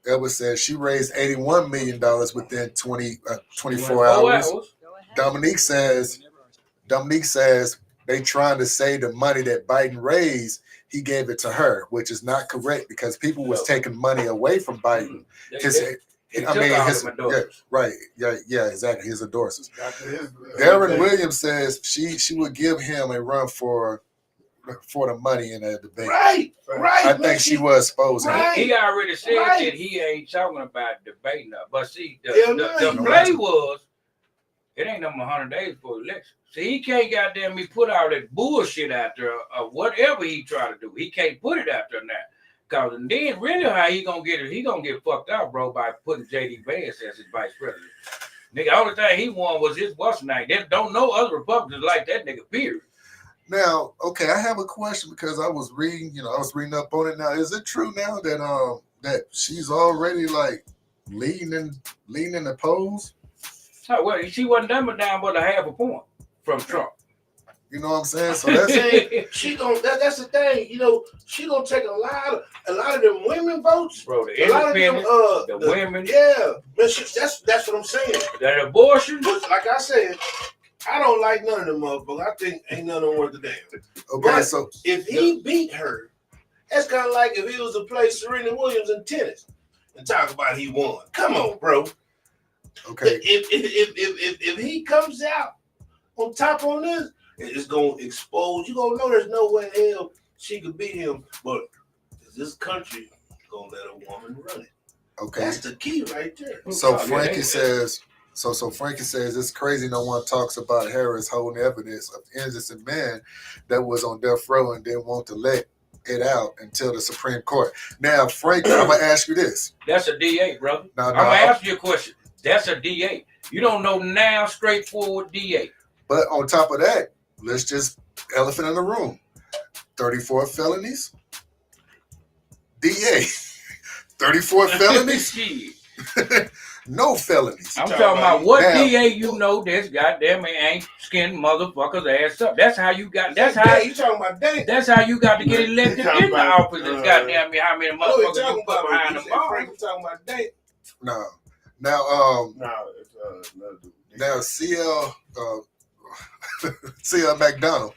Edward says she raised $81 million within 24 hours. Dominique says they trying to say the money that Biden raised, he gave it to her, which is not correct because people was taking money away from Biden. Yeah, exactly. His endorsers. Darren Williams says she would give him a run for the money in that debate. Right. I think she was supposed to. He already said that he ain't talking about debating her. But see, the play was, it ain't no 100 days before election. See, he can't goddamn me put all that bullshit out there of whatever he try to do. He can't put it out there now. Because then really how he gonna get it, he gonna get fucked up, bro, by putting J.D. Vance as his vice president. Nigga, the only thing he won was his what's name. There don't know other Republicans like that nigga, period. Now, okay, I have a question because I was reading up on it. Now, is it true now that that she's already like leading in the polls? Oh, well, she wasn't done but down but a half a point from Trump. You know what I'm saying? So that's she gonna that's the thing. You know, she gonna take a lot of them women votes. Bro, the a lot of them, independent, the women. Yeah, man, that's what I'm saying. That abortion. But like I said, I don't like none of them motherfuckers. I think ain't none of them worth a damn. okay. But So if he beat her, that's kind of like if he was to play Serena Williams in tennis and talk about he won. Come on, bro. okay, If he comes out on top on this, it's gonna expose. You gonna know there's no way in hell she could beat him. But this country gonna let a woman run it. okay. That's the key right there. So Frankie says. So Frankie says it's crazy no one talks about Harris holding evidence of innocent man that was on death row and didn't want to let it out until the Supreme Court. Now, Frankie, I'm gonna ask you this. That's a DA, brother. No, I'm gonna ask you a question. That's a DA. You don't know now, straightforward DA. But on top of that, let's just elephant in the room. 34 felonies. DA, 34 felonies. Shit. No felonies. I'm talking about what Now- DA you know that's goddamn ain't skinned motherfuckers ass up. That's how you got. That's Hey, how. you talking about that? That's how you got to get elected He talking in the about, office. It's goddamn me how many I know what motherfuckers you're you talking put about. behind You the said bar. Frank, you talking about that? No. Now, No, it's another dude. now CL, CL McDonald,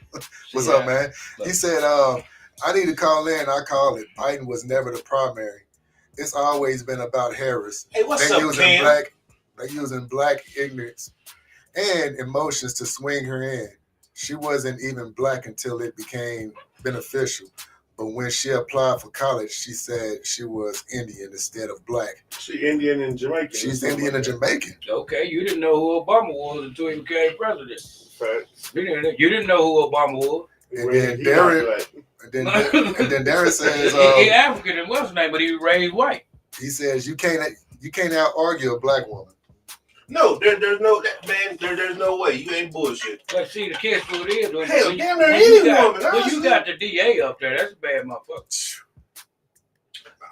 what's up, man? He said, I need to call in. I call it. Biden was never the primary. It's always been about Harris. Hey, what's They up, using Cam? black. They using black ignorance and emotions to swing her in. She wasn't even black until it became beneficial. But when she applied for college, she said she was Indian instead of black. She Indian and Jamaican. She's Indian and Jamaican. Okay, you didn't know who Obama was until he became president. Facts. You didn't know who Obama was. And then Darren, and then Darren says, He African and what's his name, but he was raised white. he says you can't out argue a black woman. No, there's no man. There's no way. You ain't bullshit. Let's see the kiss who it is. Hell, damn near any woman. When you honestly. got the DA up there, that's a bad motherfucker.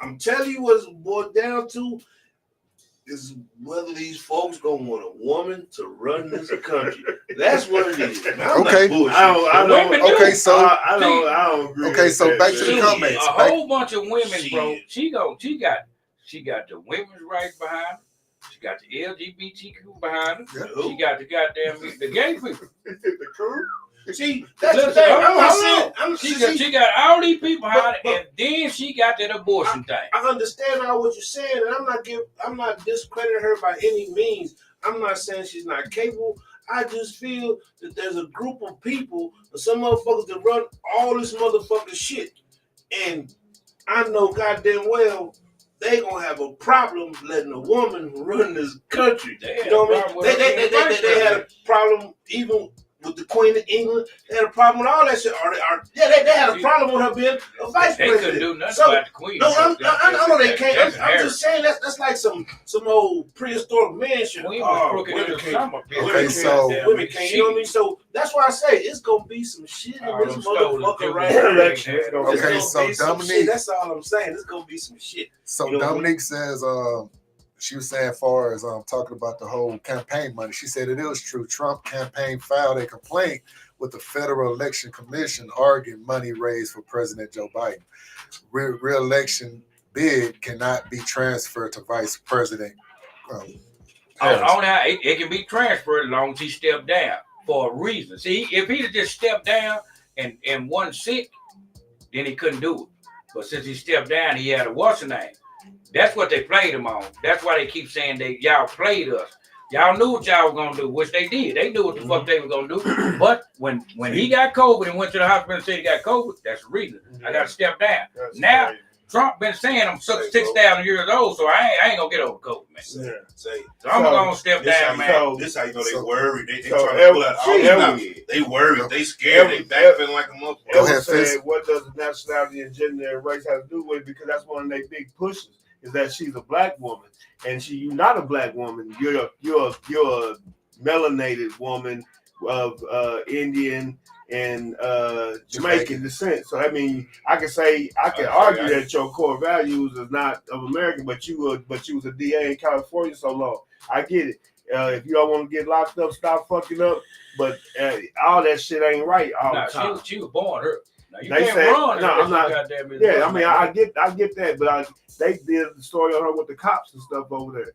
I'm telling you, what's boiled down to is whether these folks gonna want a woman to run this country. That's what it is. Man, I'm Okay. not bullshit. I don't. Women do. Okay, so I don't agree. Okay, with so that, back to man. the Shit, comments. a whole bunch of women, bro. Shit. She got the women's rights behind her. She got the LGBTQ behind her. Yeah. She got the goddamn the gay people. The crew? See, that's Listen, the thing. I'm not hold saying. on. She got all these people behind her, and then she got that abortion thing. I understand all what you're saying, and I'm not discrediting her by any means. I'm not saying she's not capable. I just feel that there's a group of people, some motherfuckers that run all this motherfucking shit, and I know goddamn well they gonna have a problem letting a woman run this country. You know what I mean? They had a problem even with the Queen of England. They had a problem with all that shit. They had a problem with her being a vice They president. couldn't do nothing So, about the Queen. no, I know they can't. I'm Harris. just saying that's like some old prehistoric man shit. Queen was crooked in women the can't. summer. Okay, so Women can't. You know what I mean? So that's why I say it's gonna be some shit in this motherfucker right here. Okay, so Dominique, That's all I'm saying. It's gonna be some shit. so You know what I mean? Dominique says, she was saying, as far as talking about the whole campaign money, she said it is true. Trump campaign filed a complaint with the Federal Election Commission arguing money raised for President Joe Biden. Re-election bid cannot be transferred to Vice President. It can be transferred as long as he stepped down for a reason. See, if he'd have just stepped down and won sick, then he couldn't do it. But since he stepped down, he had a what's the name. That's what they played him on. That's why they keep saying y'all played us. Y'all knew what y'all were gonna do, which they did. They knew what the fuck they were gonna do. But when he got COVID and went to the hospital and said he got COVID, that's the reason. I gotta step down. Now Trump been saying I'm 6,000 years old, so I ain't gonna get over COVID, man. Say, So I'm gonna step down, man. This how you know they worried. They so trying to pull out all the They worried. They scared. They backpedaling like a motherfucker. Go ahead, Ella said, Fizz. what does nationality and gender and race have to do with it? Because that's one of their big pushes, is that she's a black woman. And you're not a black woman. You're a melanated woman of Indian and Jamaican descent. So I mean, I can argue that your core values is not of American, but you was a DA in California so long. I get it. If you don't want to get locked up, stop fucking up. But all that shit ain't right all the time. She was born her. Now, you They can't said, run. no, I'm not. Yeah, I mean, I get that, but they did the story on her with the cops and stuff over there.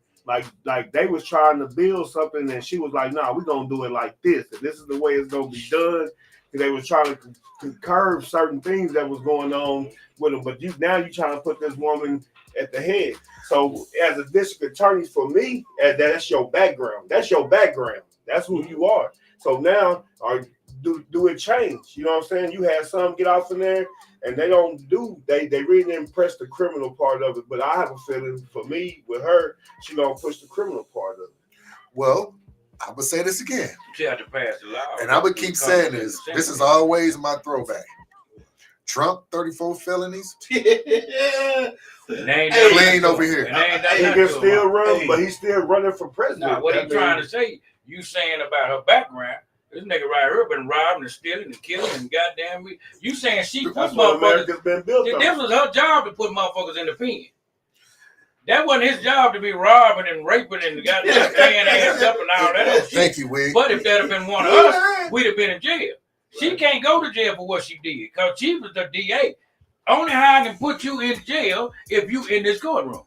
Like they was trying to build something, and she was like, "No, we're gonna do it like this, and this is the way it's gonna be done." And they was trying to curb certain things that was going on with them. But now you trying to put this woman at the head. So as a district attorney, for me, that's your background. That's your background. That's who you are. So now, do it change? You know what I'm saying? You had some get off in there, and they really didn't press the criminal part of it. But I have a feeling, for me, with her, she gonna push the criminal part of it. Well, I'm gonna say this again, She had to pass the law, and I'm gonna keep saying this. This is always my throwback. Trump, 34 felonies, clean over here. He can still run, but he's still running for president. Now, what he's trying to say, you saying about her background, This nigga right here been robbing and stealing and killing and goddamn me. You saying she put That's what motherfuckers? America's been built on. This was her job to put motherfuckers in the pen. That wasn't his job to be robbing and raping and goddamn tearing ass up and all that other shit. Thank you, Wig. But if that had been one of us, we'd have been in jail. She can't go to jail for what she did because she was the DA. Only how I can put you in jail if you in this courtroom.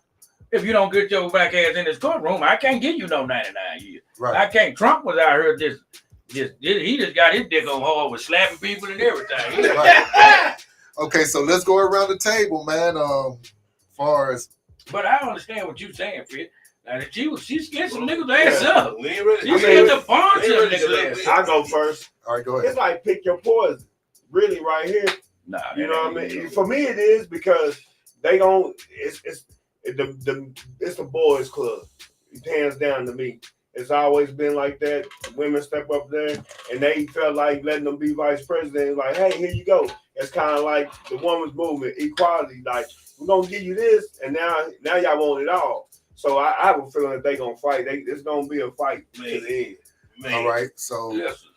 If you don't get your back ass in this courtroom, I can't give you no 99 years. Right. I can't. Trump was out here just he just got his dick on hard with slapping people and everything. Right. Okay, so let's go around the table, man. Far as But I understand what you're saying, Fitz. Now that she scared some niggas ass up. We ain't ready. She scared the bunch of niggas ass up. I go first. all right, go ahead. It's like pick your poison. Really, right here. Nah, You know what I mean? For me, it is because they don't. It's the boys' club. Hands down to me. It's always been like that. Women step up there, and they felt like letting them be vice president. Like, hey, here you go. It's kind of like the women's movement, equality. Like, we're gonna give you this, and now y'all want it all. So I have a feeling that they gonna fight. It's gonna be a fight to the end. Man. All right, so Listen,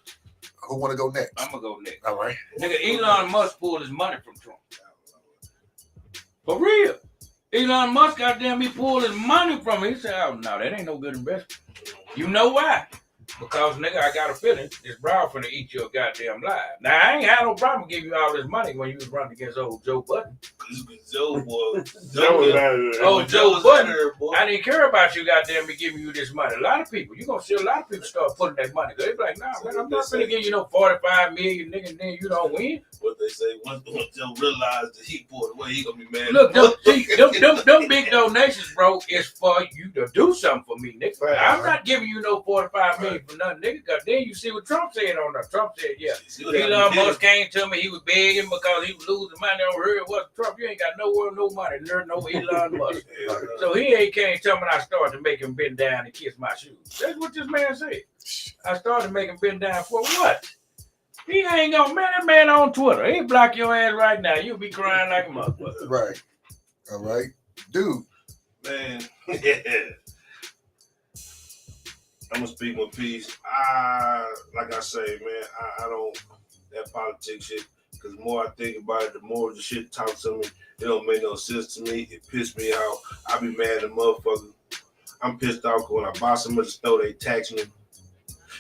who want to go next? I'm gonna go next. All right. Nigga, Elon Musk pulled his money from Trump. For real. Elon Musk, goddamn, he pulled his money from him. He said, oh, no, that ain't no good investment. You know why? Because, nigga, I got a feeling this brow finna eat your goddamn life. Now, I ain't had no problem giving you all this money when you was running against old Joe Budden. Joe boy. Joe Budden. I didn't care about you, goddamn, me giving you this money. A lot of people, you're gonna see a lot of people start putting that money. They be like, nah, man, I'm not finna give you no 45 million, nigga, and then you don't win. What they say, once Joe realized that he pulled away, he gonna be mad. Look, them big donations, bro, is for you to do something for me, nigga. Right. I'm not giving you no 45 million for nothing, nigga, because then you see what Trump said on there. Trump said, yeah, Elon Musk came to me, he was begging because he was losing money on her. It wasn't Trump. You ain't got nowhere, no money, no Elon Musk. So he ain't came tell me I started to make him bend down and kiss my shoes. That's what this man said. I started to make him bend down for what? He ain't gonna, man, that man on Twitter. He block your ass right now. You'll be crying like a motherfucker. Right. All right. Dude. Man, I'm gonna speak my piece. Like I say, man, I don't that politics shit. Because the more I think about it, the more the shit talks to me. It don't make no sense to me. It pissed me off. I be mad at the motherfucker. I'm pissed off because when I buy something at the store, they tax me.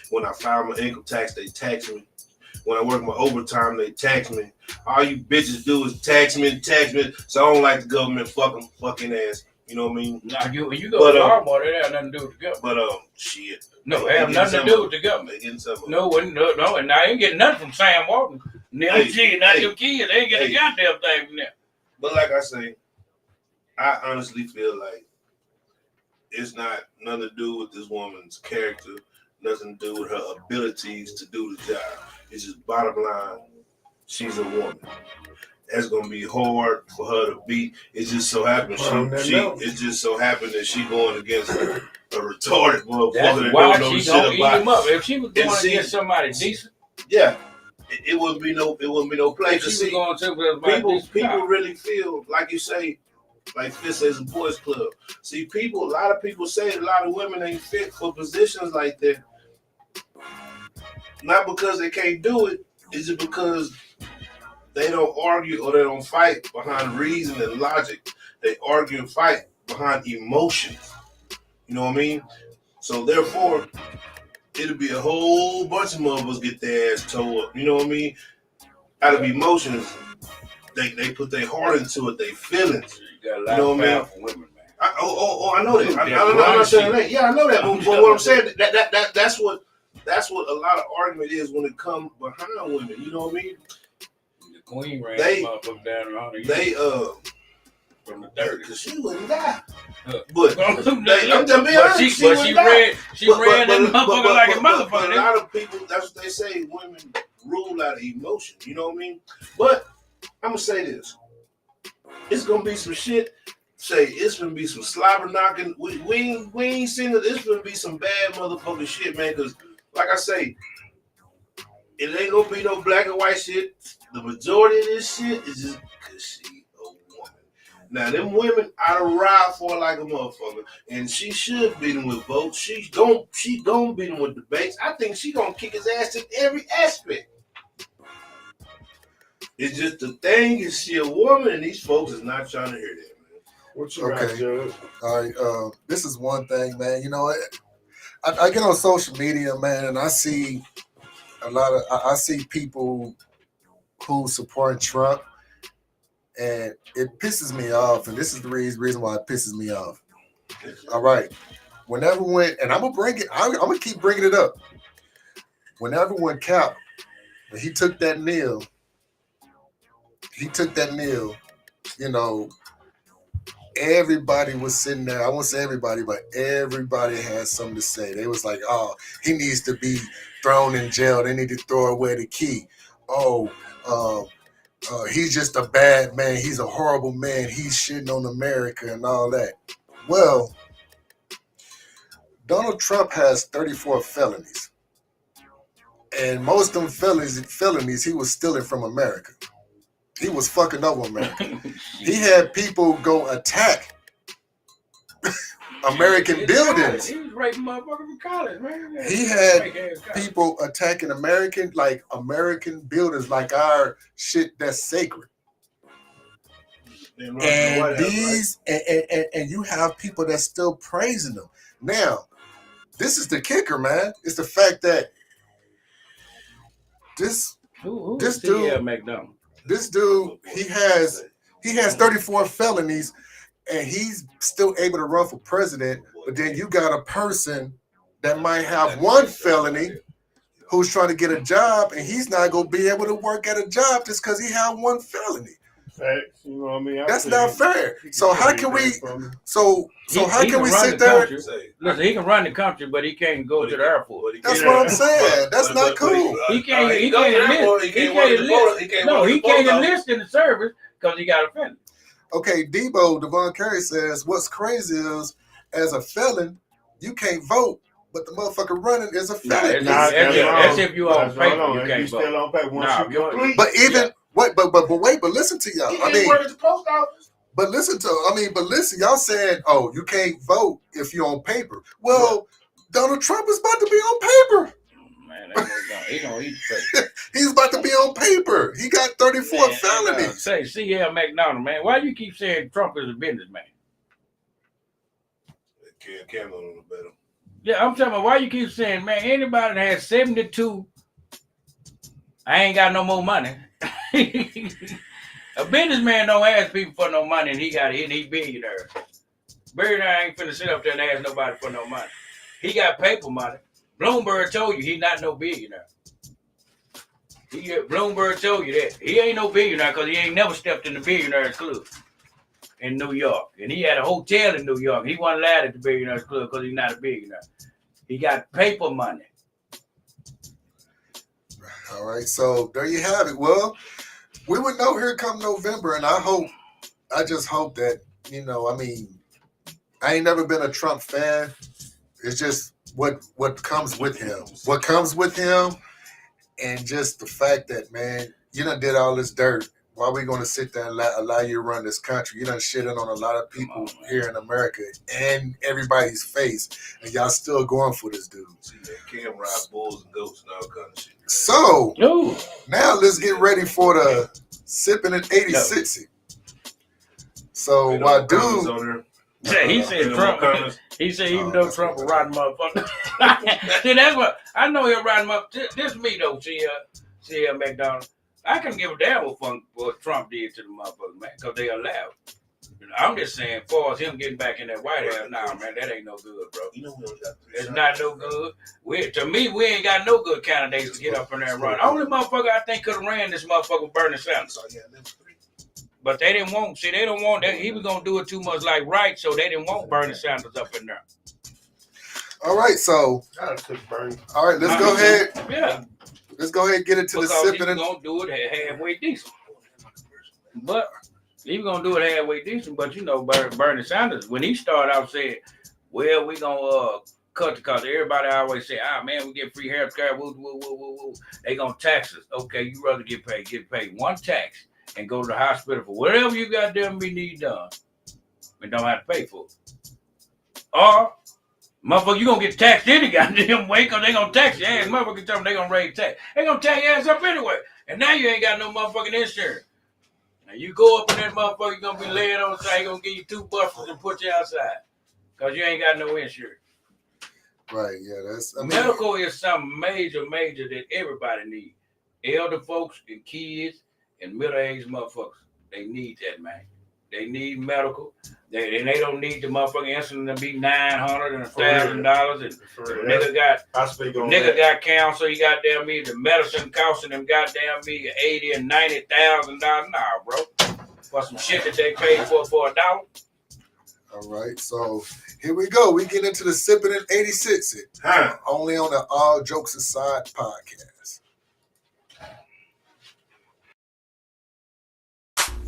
When I file my income tax, they tax me. When I work my overtime, they tax me. All you bitches do is tax me. So I don't like the government fucking ass. You know what I mean? Now, when you go to Walmart, it have nothing to do with the government. But shit. No, it have nothing to do with the government. They getting some. No, and I ain't getting nothing from Sam Walton. Them shit, not your kids. They ain't getting a goddamn thing from them. But like I say, I honestly feel like it's not nothing to do with this woman's character, nothing to do with her abilities to do the job. It's just bottom line, she's a woman. That's gonna be hard for her to beat. It just so happens that she going against a retarded motherfucker That's that why don't know she shit gonna eat about. him up. If she was going against somebody decent, Yeah, it wouldn't be no place to she see. was going to People really feel like you say, like Fitz says, a boys club. See, a lot of people say a lot of women ain't fit for positions like that. Not because they can't do it, it's just because they don't argue or they don't fight behind reason and logic. They argue and fight behind emotions. You know what I mean? So therefore, it'll be a whole bunch of motherfuckers get their ass towed up. You know what I mean? Out of emotions, they put their heart into it, they feelings. You got a lot of powerful women, man. I know that. I'm not saying that. Yeah, I know that. But what I'm saying, that's what a lot of argument is when it comes behind women. You know what I mean? The queen ran that motherfucker down around her. From the 30s. Because she wouldn't die. But I'm just being honest. She ran that motherfucker like a motherfucker. But a lot of people, that's what they say, women rule out of emotion. You know what I mean? But I'm going to say this. It's going to be some shit. It's going to be some slobber knocking. We ain't seen it. It's going to be some bad motherfucking shit, man. Because, like I say, it ain't going to be no black and white shit. The majority of this shit is just because she a woman. Now them women I'd ride for like a motherfucker, and she should beat him with votes. She gon' beat him with debates. I think she gonna kick his ass in every aspect. It's just the thing is she a woman, and these folks is not trying to hear that, man. What you got, Judge? All right. This is one thing, man. You know what? I get on social media, man, and I see a lot of I see people who support Trump, and it pisses me off. And this is the reason why it pisses me off. All right. Whenever and I'm gonna bring it. I'm gonna keep bringing it up. Whenever when Cap, when he took that kneel. You know, everybody was sitting there. I won't say everybody, but everybody had something to say. They was like, oh, he needs to be thrown in jail. They need to throw away the key. Oh, he's just a bad man. He's a horrible man. He's shitting on America and all that. Well, Donald Trump has 34 felonies. And most of them felonies, he was stealing from America. He was fucking over America. He had people go attack American buildings. He was raping motherfuckers from college, man. He had people attacking American buildings like our shit that's sacred. And these and you have people that's still praising them. Now, this is the kicker, man. It's the fact that this dude, McDonald? This dude, he has 34 felonies, and he's still able to run for president. But then you got a person that might have one felony who's trying to get a job, and he's not going to be able to work at a job just because he had one felony. Facts, you know what I mean? That's not fair. So how can we? So how can we sit there? Listen, he can run the country, but he can't go to the airport. That's what I'm saying. That's not cool. He can't enlist in the service because he got offended. Okay, Devon Carey says, what's crazy is, as a felon, you can't vote, but the motherfucker running is a felon. That's if you on paper, you can't vote. Still on paper. But even wait, but listen to y'all. I mean, work at the post office. but listen, y'all saying, oh, you can't vote if you're on paper. Well, Donald Trump is about to be on paper. Man, he gonna eat the He's about to be on paper. He got 34 felonies. Say C.L. McDonald, man. Why you keep saying Trump is a businessman? Can't go no better. Yeah, I'm talking about why you keep saying, man, anybody that has 72, I ain't got no more money. A businessman don't ask people for no money, and he billionaire. Billionaire ain't finna sit up there and ask nobody for no money. He got paper money. Bloomberg told you he not no billionaire. Bloomberg told you that. He ain't no billionaire because he ain't never stepped in the billionaires club in New York. And he had a hotel in New York. He wasn't allowed at the billionaires club because he's not a billionaire. He got paper money. All right, so there you have it. Well, we would know here come November, and I just hope that, I ain't never been a Trump fan. It's just what comes with him. What comes with him, and just the fact that, man, you done did all this dirt. Why are we going to sit there and allow you to run this country? You done shitting on a lot of people here in America and everybody's face, and y'all still going for this dude. See, they can't ride bulls and goats and all kind of shit. So, now let's get ready for the sipping at 80-60. So, my dude... Yeah, he said Trump. He said even though Trump a rotten motherfucker. See, that's what I know. He'll rotten motherfucker. This me though. See, McDonald. I can give a damn what Trump did to the motherfucker, man, because they allowed. I'm just saying, as far as him getting back in that White House, nah, man, that ain't no good, bro. It's not no good. To me, we ain't got no good candidates to get up in there and run. Only motherfucker I think could have ran this motherfucker Bernie Sanders. But they didn't want. See, they don't want that. He was gonna do it too much like right, so they didn't want Bernie Sanders up in there. All right, so all right, let's go ahead. Yeah, let's go ahead and get into the sipping. He's gonna do it halfway decent. But he's gonna do it halfway decent. But Bernie Sanders, when he started out saying, "Well, we gonna cut the cost," everybody always say, "Ah, man, we get free health care. Woo. They gonna tax us. Okay, you rather get paid one tax." and go to the hospital for whatever you goddamn need done and don't have to pay for it. Or, motherfucker, you gonna get taxed any goddamn way because they gonna tax your ass. Motherfucker tell them they gonna raise tax. They gonna tax your ass up anyway. And now you ain't got no motherfucking insurance. Now you go up in that motherfucker, you gonna be laying on the side, he gonna give you 2 buffers and put you outside. Because you ain't got no insurance. Right, yeah, that's... I mean, medical is something major that everybody needs. Elder folks and kids and middle-aged motherfuckers, they need that, man. They need medical. They don't need the motherfucking insulin to be $900 and $1,000. And nigga got cancer. He goddamn me. The medicine costing them goddamn me $80,000 and $90,000. Nah, bro. For some shit that they paid for $1. All right, so here we go. We get into the Sipping in 86 only on the All Jokes Aside podcast.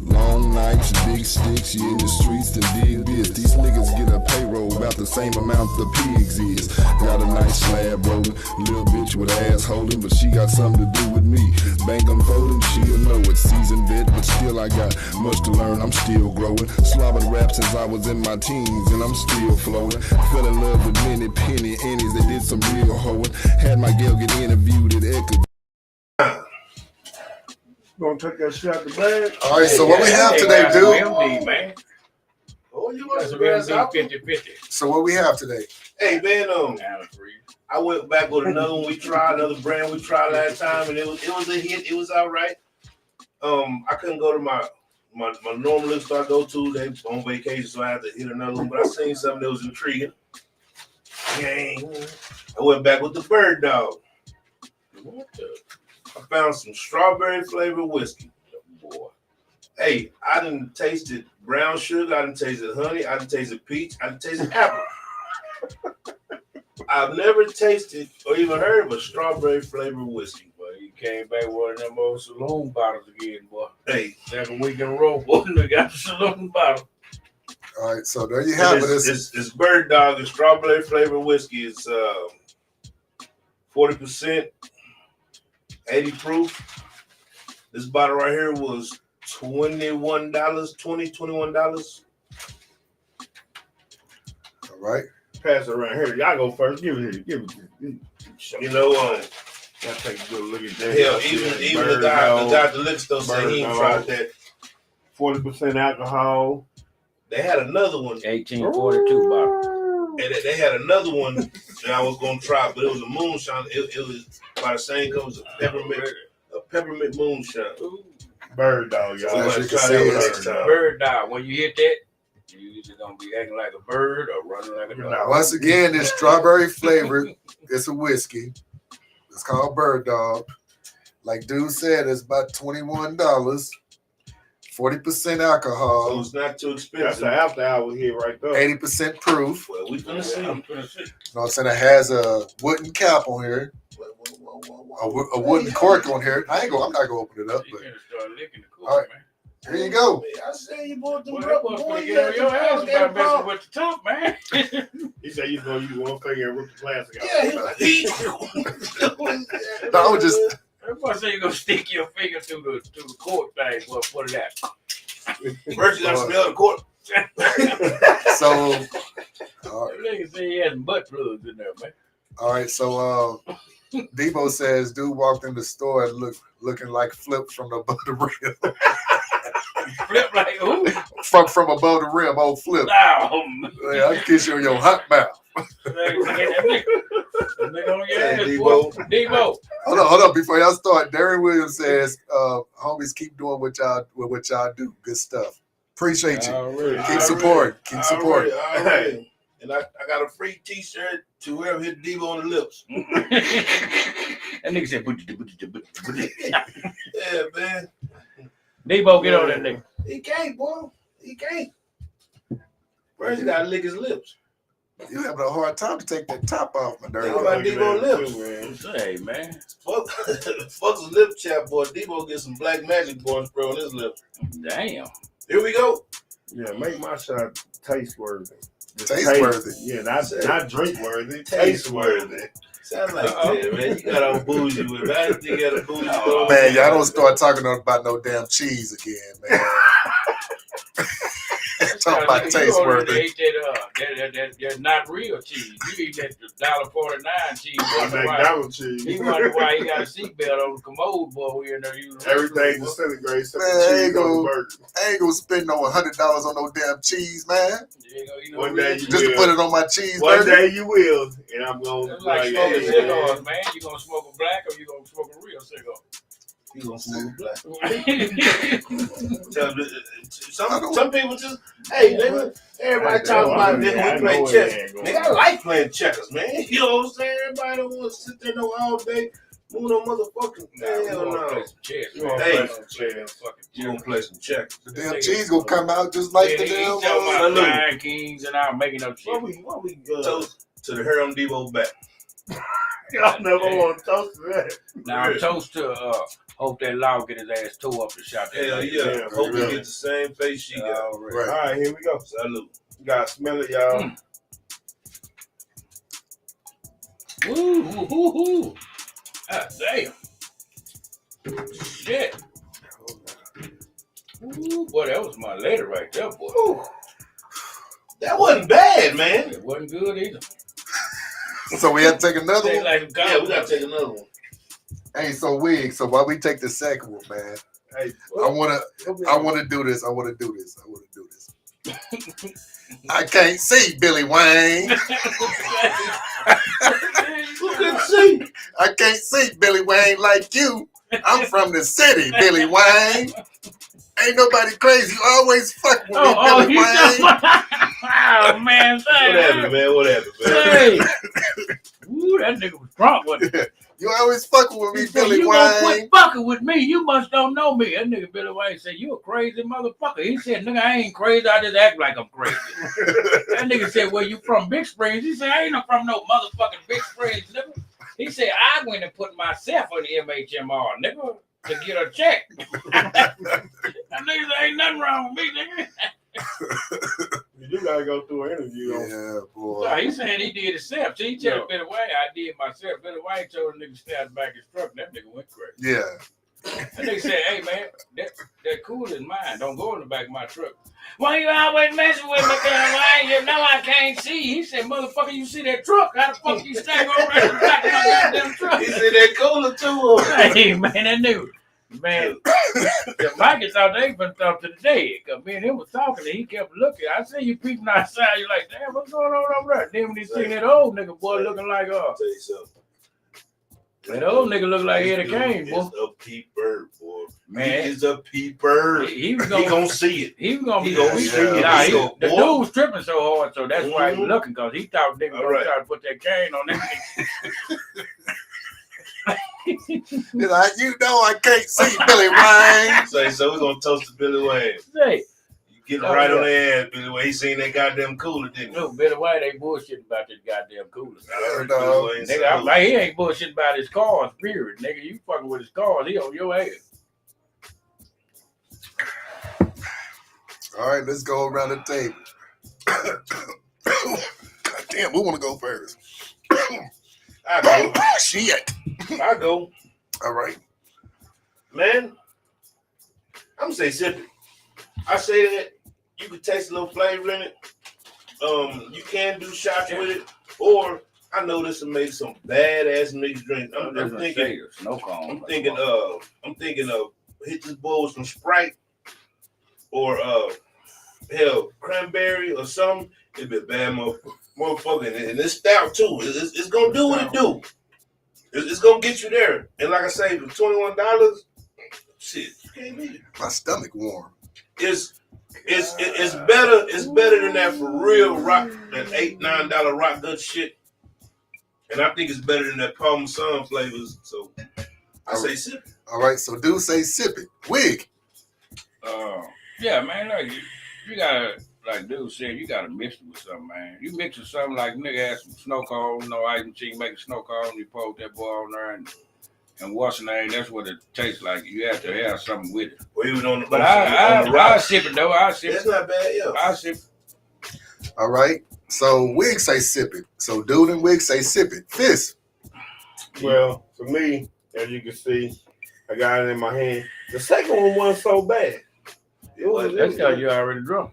Long nights, big sticks, you in the streets to dig this. These niggas get a payroll about the same amount the pigs is. Got a nice slab rolling, little bitch with ass holding, but she got something to do with me. Bank unfolding, she'll know it's seasoned vet, but still I got much to learn, I'm still growing. Slobbing rap since I was in my teens, and I'm still flowing. Fell in love with many penny annies that did some real hoeing. Had my girl get interviewed at Echo. Gonna take that shit out the bag. All right, so what we have today, dude? MD, man. Oh, you want some MD grass 50-50. So what we have today? Hey, man, I went back with another one we tried, another brand we tried last time, and it was a hit. It was all right. I couldn't go to my normal liquor store I go to. They on vacation, so I had to hit another one. But I seen something that was intriguing. I went back with the Bird Dog. What the? I found some strawberry flavored whiskey. Boy. Hey, I done tasted brown sugar, I done tasted honey, I done tasted peach, I done tasted apple. I've never tasted or even heard of a strawberry flavored whiskey. Boy, you came back with one of them old saloon bottles again, boy. Hey. 2nd week in a row, boy, they got the saloon bottle. All right, so there you have it. It's Bird Dog and strawberry flavored whiskey. It's 40%. 80 proof. This bottle right here was $21. All right. Pass it around here. Y'all go first. Give it here. You know, y'all take a good look at that. Hell, even the guy at the liquor store said he ain't tried that. 40% alcohol. They had another one. 1842 bottle. And they had another one that I was gonna try, but it was a moonshine. It was by the same company, a peppermint moonshine. Bird Dog, y'all. Let's try that next time. Bird Dog. When you hit that, you either gonna be acting like a bird or running like a dog. Once again, this strawberry flavored. It's a whiskey. It's called Bird Dog. Like dude said, it's about $21. 40% alcohol. So it's not too expensive. That's the after hour here right there. 80% proof. Well, we finna see. You know what I'm saying? It has a wooden cap on here. A wooden cork on here. I'm not gonna open it up, but all right. Here you go. I say you bought the boy, you got your ass about messing with the top, man. He said you gonna use one finger and rip the plastic out. Yeah, No, I was just. Everybody say you're gonna stick your finger through the cork thing. Well, put it out. First, you gotta smell the cork. So, Nigga say he had butt plugs in there, man. all right. So, Debo says, dude walked in the store and looking like Flip from above the rim. Flip like who? from above the rim, old Flip. No. Yeah, I kiss you on your hot mouth. Debo. Hold on. Before y'all start, Darren Williams says, homies, keep doing what y'all do. Good stuff. Appreciate you. Keep supporting. All right. And I got a free t-shirt to whoever hit Debo on the lips. That nigga said, yeah, man. Debo, get on that nigga. He can't, boy. He can't. First, he gotta lick his lips. You having a hard time to take that top off, my dirty. How about Debo lips? Hey, man. Fuck his lip chat, boy. Debo get some black magic boy spray on his lips. Damn. Here we go. Yeah, make my shot taste worthy. Taste worthy. Yeah, not drink worthy. Taste worthy. Sound like that, man. You got all bougie with it. I didn't think you had a bougie. Man, y'all don't start talking about no damn cheese again, man. Talk about taste worthy. That's not real cheese. You eat that $1.49 cheese. McDonald's cheese. He wonder why he got a seatbelt on the commode, boy. We in there using Everything disintegrates except Man, the cheese on the burger. I ain't gonna spend no $100 on no damn cheese, man. One day you Just to will. put it on my cheese One burger. day you will, and I'm gonna It's like smoking cigars, man. You gonna smoke a black or you gonna smoke a real cigar? You gonna smoke black? Some people just, hey, nigga, everybody talking about nigga, we play chess. Nigga, I like playing checkers, man. You know what I'm saying? Everybody don't want to sit there no all day. Move no motherfucking hell no. You gonna play some chess? You gonna play some checkers? The damn cheese gonna come out just like the damn. He's talking about Lion Kings and I'm making up shit. What we toast to the hair on Debo back? Y'all never want to toast to that. Now toast to hope that law get his ass tore up and shot that. Hell yeah. Hope he get the same face she got. All right, here we go. Salute. You gotta smell it, y'all. Ooh. Ah, damn. Shit. Ooh, boy, that was my letter right there, boy. Ooh. That wasn't bad, man. It wasn't good either. So we have to take another one? Yeah, we gotta take another one. Hey, so while we take the second one, man, Hey, I wanna do this. I can't see Billy Wayne. Who can see? I can't see Billy Wayne like you. I'm from the city, Billy Wayne. Ain't nobody crazy. You always fuck with me, Billy Wayne. Oh, man. What happened, man? Hey. Ooh, that nigga was drunk, wasn't he? You always fucking with me, Billy you Wayne. gonna quit fucking with me. You must don't know me. That nigga Billy Wayne said, you a crazy motherfucker. He said, nigga, I ain't crazy. I just act like I'm crazy. That nigga said, well, you from Big Springs? He said, I ain't from no motherfucking Big Springs, nigga. He said, I went and put myself on the MHMR, nigga, to get a check. That nigga said, ain't nothing wrong with me, nigga. you gotta go through an interview. Yeah, boy. So he saying he did himself. See, he told Billy Wayne, I did myself. Billy Wayne told the nigga to stay out the back of his truck. That nigga went crazy. Yeah. That nigga said, hey, man, that cool is mine. Don't go in the back of my truck. Why you always messing with me, Billy Wayne? You know I can't see. He said, motherfucker, you see that truck? How the fuck you stay over in the back of my goddamn truck? He said that cooler too. Hey, man, that nigga. Man, Mikey thought they been talking to the dead. Because me and him was talking and he kept looking. I see you peeping outside. You're like, damn, what's going on over there? Then when he seen that old nigga boy looking like, I'll tell you something. that old nigga look like Eddie Kane, boy. He's a peeper, boy. Man, He's a peeper. He was He gonna gonna see it. He was gonna be gonna see it. Nah, He the gonna- dude was tripping so hard, so that's why he was looking, because he thought nigga was Alright. trying to put that cane on that nigga. He's like, you know I can't see Billy Wayne. So we're gonna toast to Billy Wayne. Say, You get him right on the ass, Billy Wayne. He seen that goddamn cooler, didn't he? no, Billy White ain't bullshitting about this goddamn cooler. No. Billy Wayne Nigga, I'm salute. like, he ain't bullshitting about his cars, period. Nigga, you fucking with his cars, he on your ass. All right, let's go around the table. God damn, who want to go first? I go. Shit. I go. All right. Man, I'm gonna say sip it. I say that you can taste a little flavor in it. You can do shots with it, or I know this will make some badass mixed drink. I'm thinking I'm thinking of hit this bowl with some Sprite or hell cranberry or something. It'd be a bad motherfucker, and it's stout too. It's gonna do what it do. It's gonna get you there. And like I say, for $21, shit, you can't beat it. My stomach warm. It's better. It's better than that for real rock, that $8-9 rock good shit. And I think it's better than that Parmesan flavors. So I say sip it. All right, so do say sip it. Wig. Yeah, man, like, you gotta, like dude said, you gotta mix it with something, man. You mix it with something like nigga had some snow cone, no ice machine, make a snow cone, you pour that boy on there and what's the name, that's what it tastes like. You have to have something with it. Or even on the, But on the rock. I'll sip it though, I'll sip That's it. not bad, yeah. I'll sip it. All right. So Wig say sip it. So Dude and Wig say sip it. Fist. Well, for me, as you can see, I got it in my hand. The second one wasn't so bad. That's how you already drunk.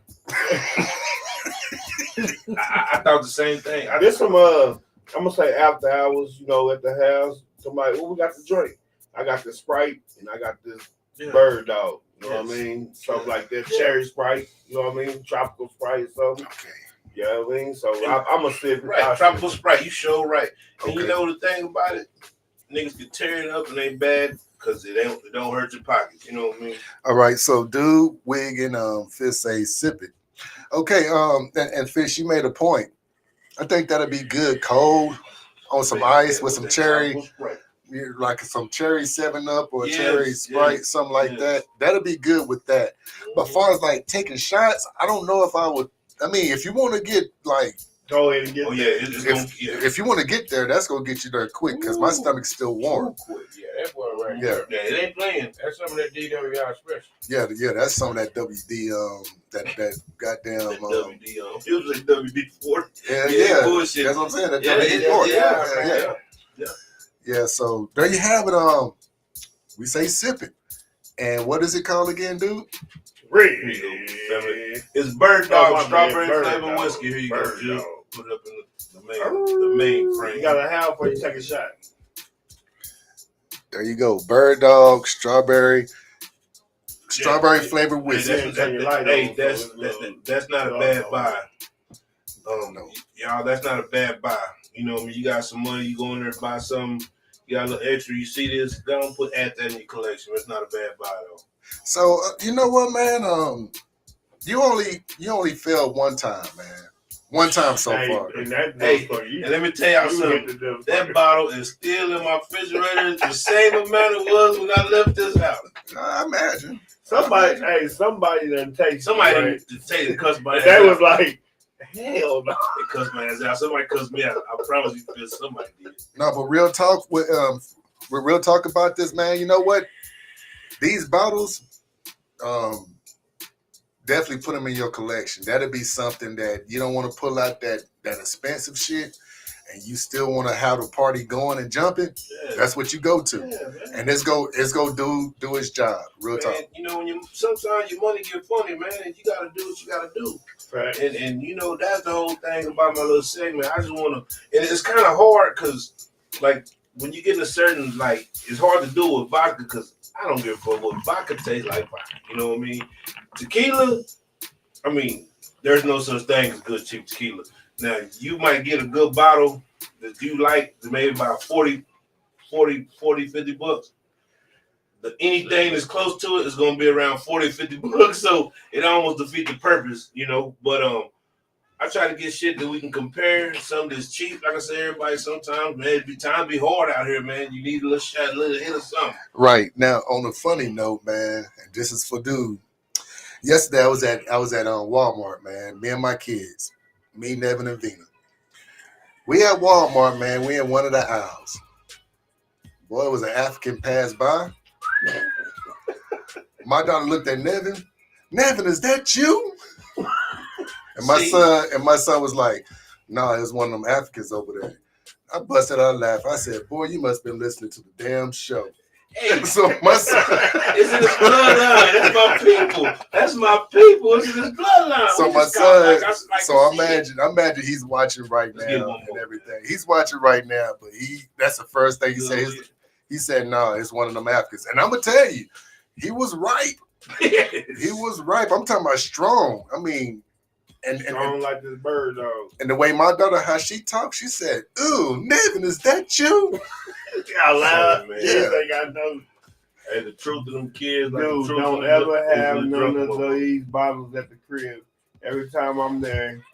I thought the same thing. This some I'm gonna say after hours, at the house. Somebody, we got to drink. I got the Sprite and I got this Bird Dog. You know what I mean? Something like that. Cherry Sprite. You know what I mean? Tropical Sprite or something. Okay. You know what I mean? So I'm gonna sip it. Right, tropical Sprite. You sure right. And Okay. you know the thing about it, niggas can tear it up and they bad because it don't hurt your pockets. You know what I mean? All right. So, Dude, Wig, and Fish say sip it. Okay. And Fish, you made a point. I think that'd be good cold on some ice with some cherry, like some cherry 7-Up or cherry Sprite, something like that. That'd be good with that. But as far as like taking shots, I don't know if I would. I mean, if you want to get like, go ahead and get. Oh yeah, if you want to get there, that's gonna get you there quick because my stomach's still warm. Yeah, that boy right Yeah. there. Yeah, it ain't playing. That's some of that DWI special. Yeah, that's some of that WD, that goddamn, WD, it was like WD-40. yeah, bullshit. that's what I'm saying. That Yeah, WD-40. yeah. Yeah. So there you have it. We say sip it, and what is it called again, dude? Red. Here you go, family. It's Bird Dog strawberry flavored whiskey. Here you go, Jude. Put it up in the main frame. You got a half before you take a shot. There you go, Bird Dog strawberry flavored whiskey. That's not a bad buy. No. Y'all, that's not a bad buy. You know what I mean? You got some money, you go in there and buy something, you got a little extra, you see this, don't add that in your collection. It's not a bad buy though. So you know what, man? You only failed one time, man. One time so far. And let me tell y'all something. That bottle is still in my refrigerator. The same amount it was when I left this house. I imagine. Somebody done take Somebody done take the cuss my ass They out. was like, hell no. They cussed my ass out. Somebody cussed me out. I promise you, somebody did. No, but real talk with real talk about this, man. You know what? These bottles, definitely put them in your collection. That'll be something that you don't want to pull out that expensive shit, and you still want to have the party going and jumping. Yeah. That's what you go to, and it's go do its job. Real Man, talk. you know, sometimes your money get funny, man, and you gotta do what you gotta do. Right. And you know, that's the whole thing about my little segment. I just wanna, and it's kind of hard because, like, when you get in a certain, like, it's hard to do with vodka because I don't give a fuck what vodka tastes like vodka. You know what I mean? Tequila, I mean, there's no such thing as good cheap tequila. Now, you might get a good bottle that you like, maybe about 40, 50 bucks. Anything that's close to it is going to be around 40, 50 bucks. So it almost defeats the purpose, you know. But I try to get shit that we can compare. Something that's cheap. Like I said, everybody, sometimes, man, time be hard out here, man. You need a little shot, a little hit or something. Right now, on a funny note, man, and this is for dude. Yesterday, I was at Walmart, man. Me and my kids, me, Nevin, and Vina. We at Walmart, man. We in one of the aisles. Boy, it was an African pass by. My daughter looked at Nevin. Nevin, is that you? And my son was like, "Nah, it's one of them Africans over there." I busted out laughing. I said, "Boy, you must have been listening to the damn show." Hey, so my son, it's in his bloodline. That's my people. That's my people. It's in his bloodline. So my son, I imagine he's watching right now and everything. He's watching right now, but that's the first thing he said. He said, "No, it's one of them Africans." And I'm gonna tell you, he was right. He was right. I'm talking about strong. I mean, and strong like this bird dog. And the way my daughter, how she talked, she said, "Ooh, Nevin, is that you?" Out loud, man. Yeah, think I know. Hey, the truth of them kids, like Dude, the truth don't ever have none of these bottles at the crib. Every time I'm there,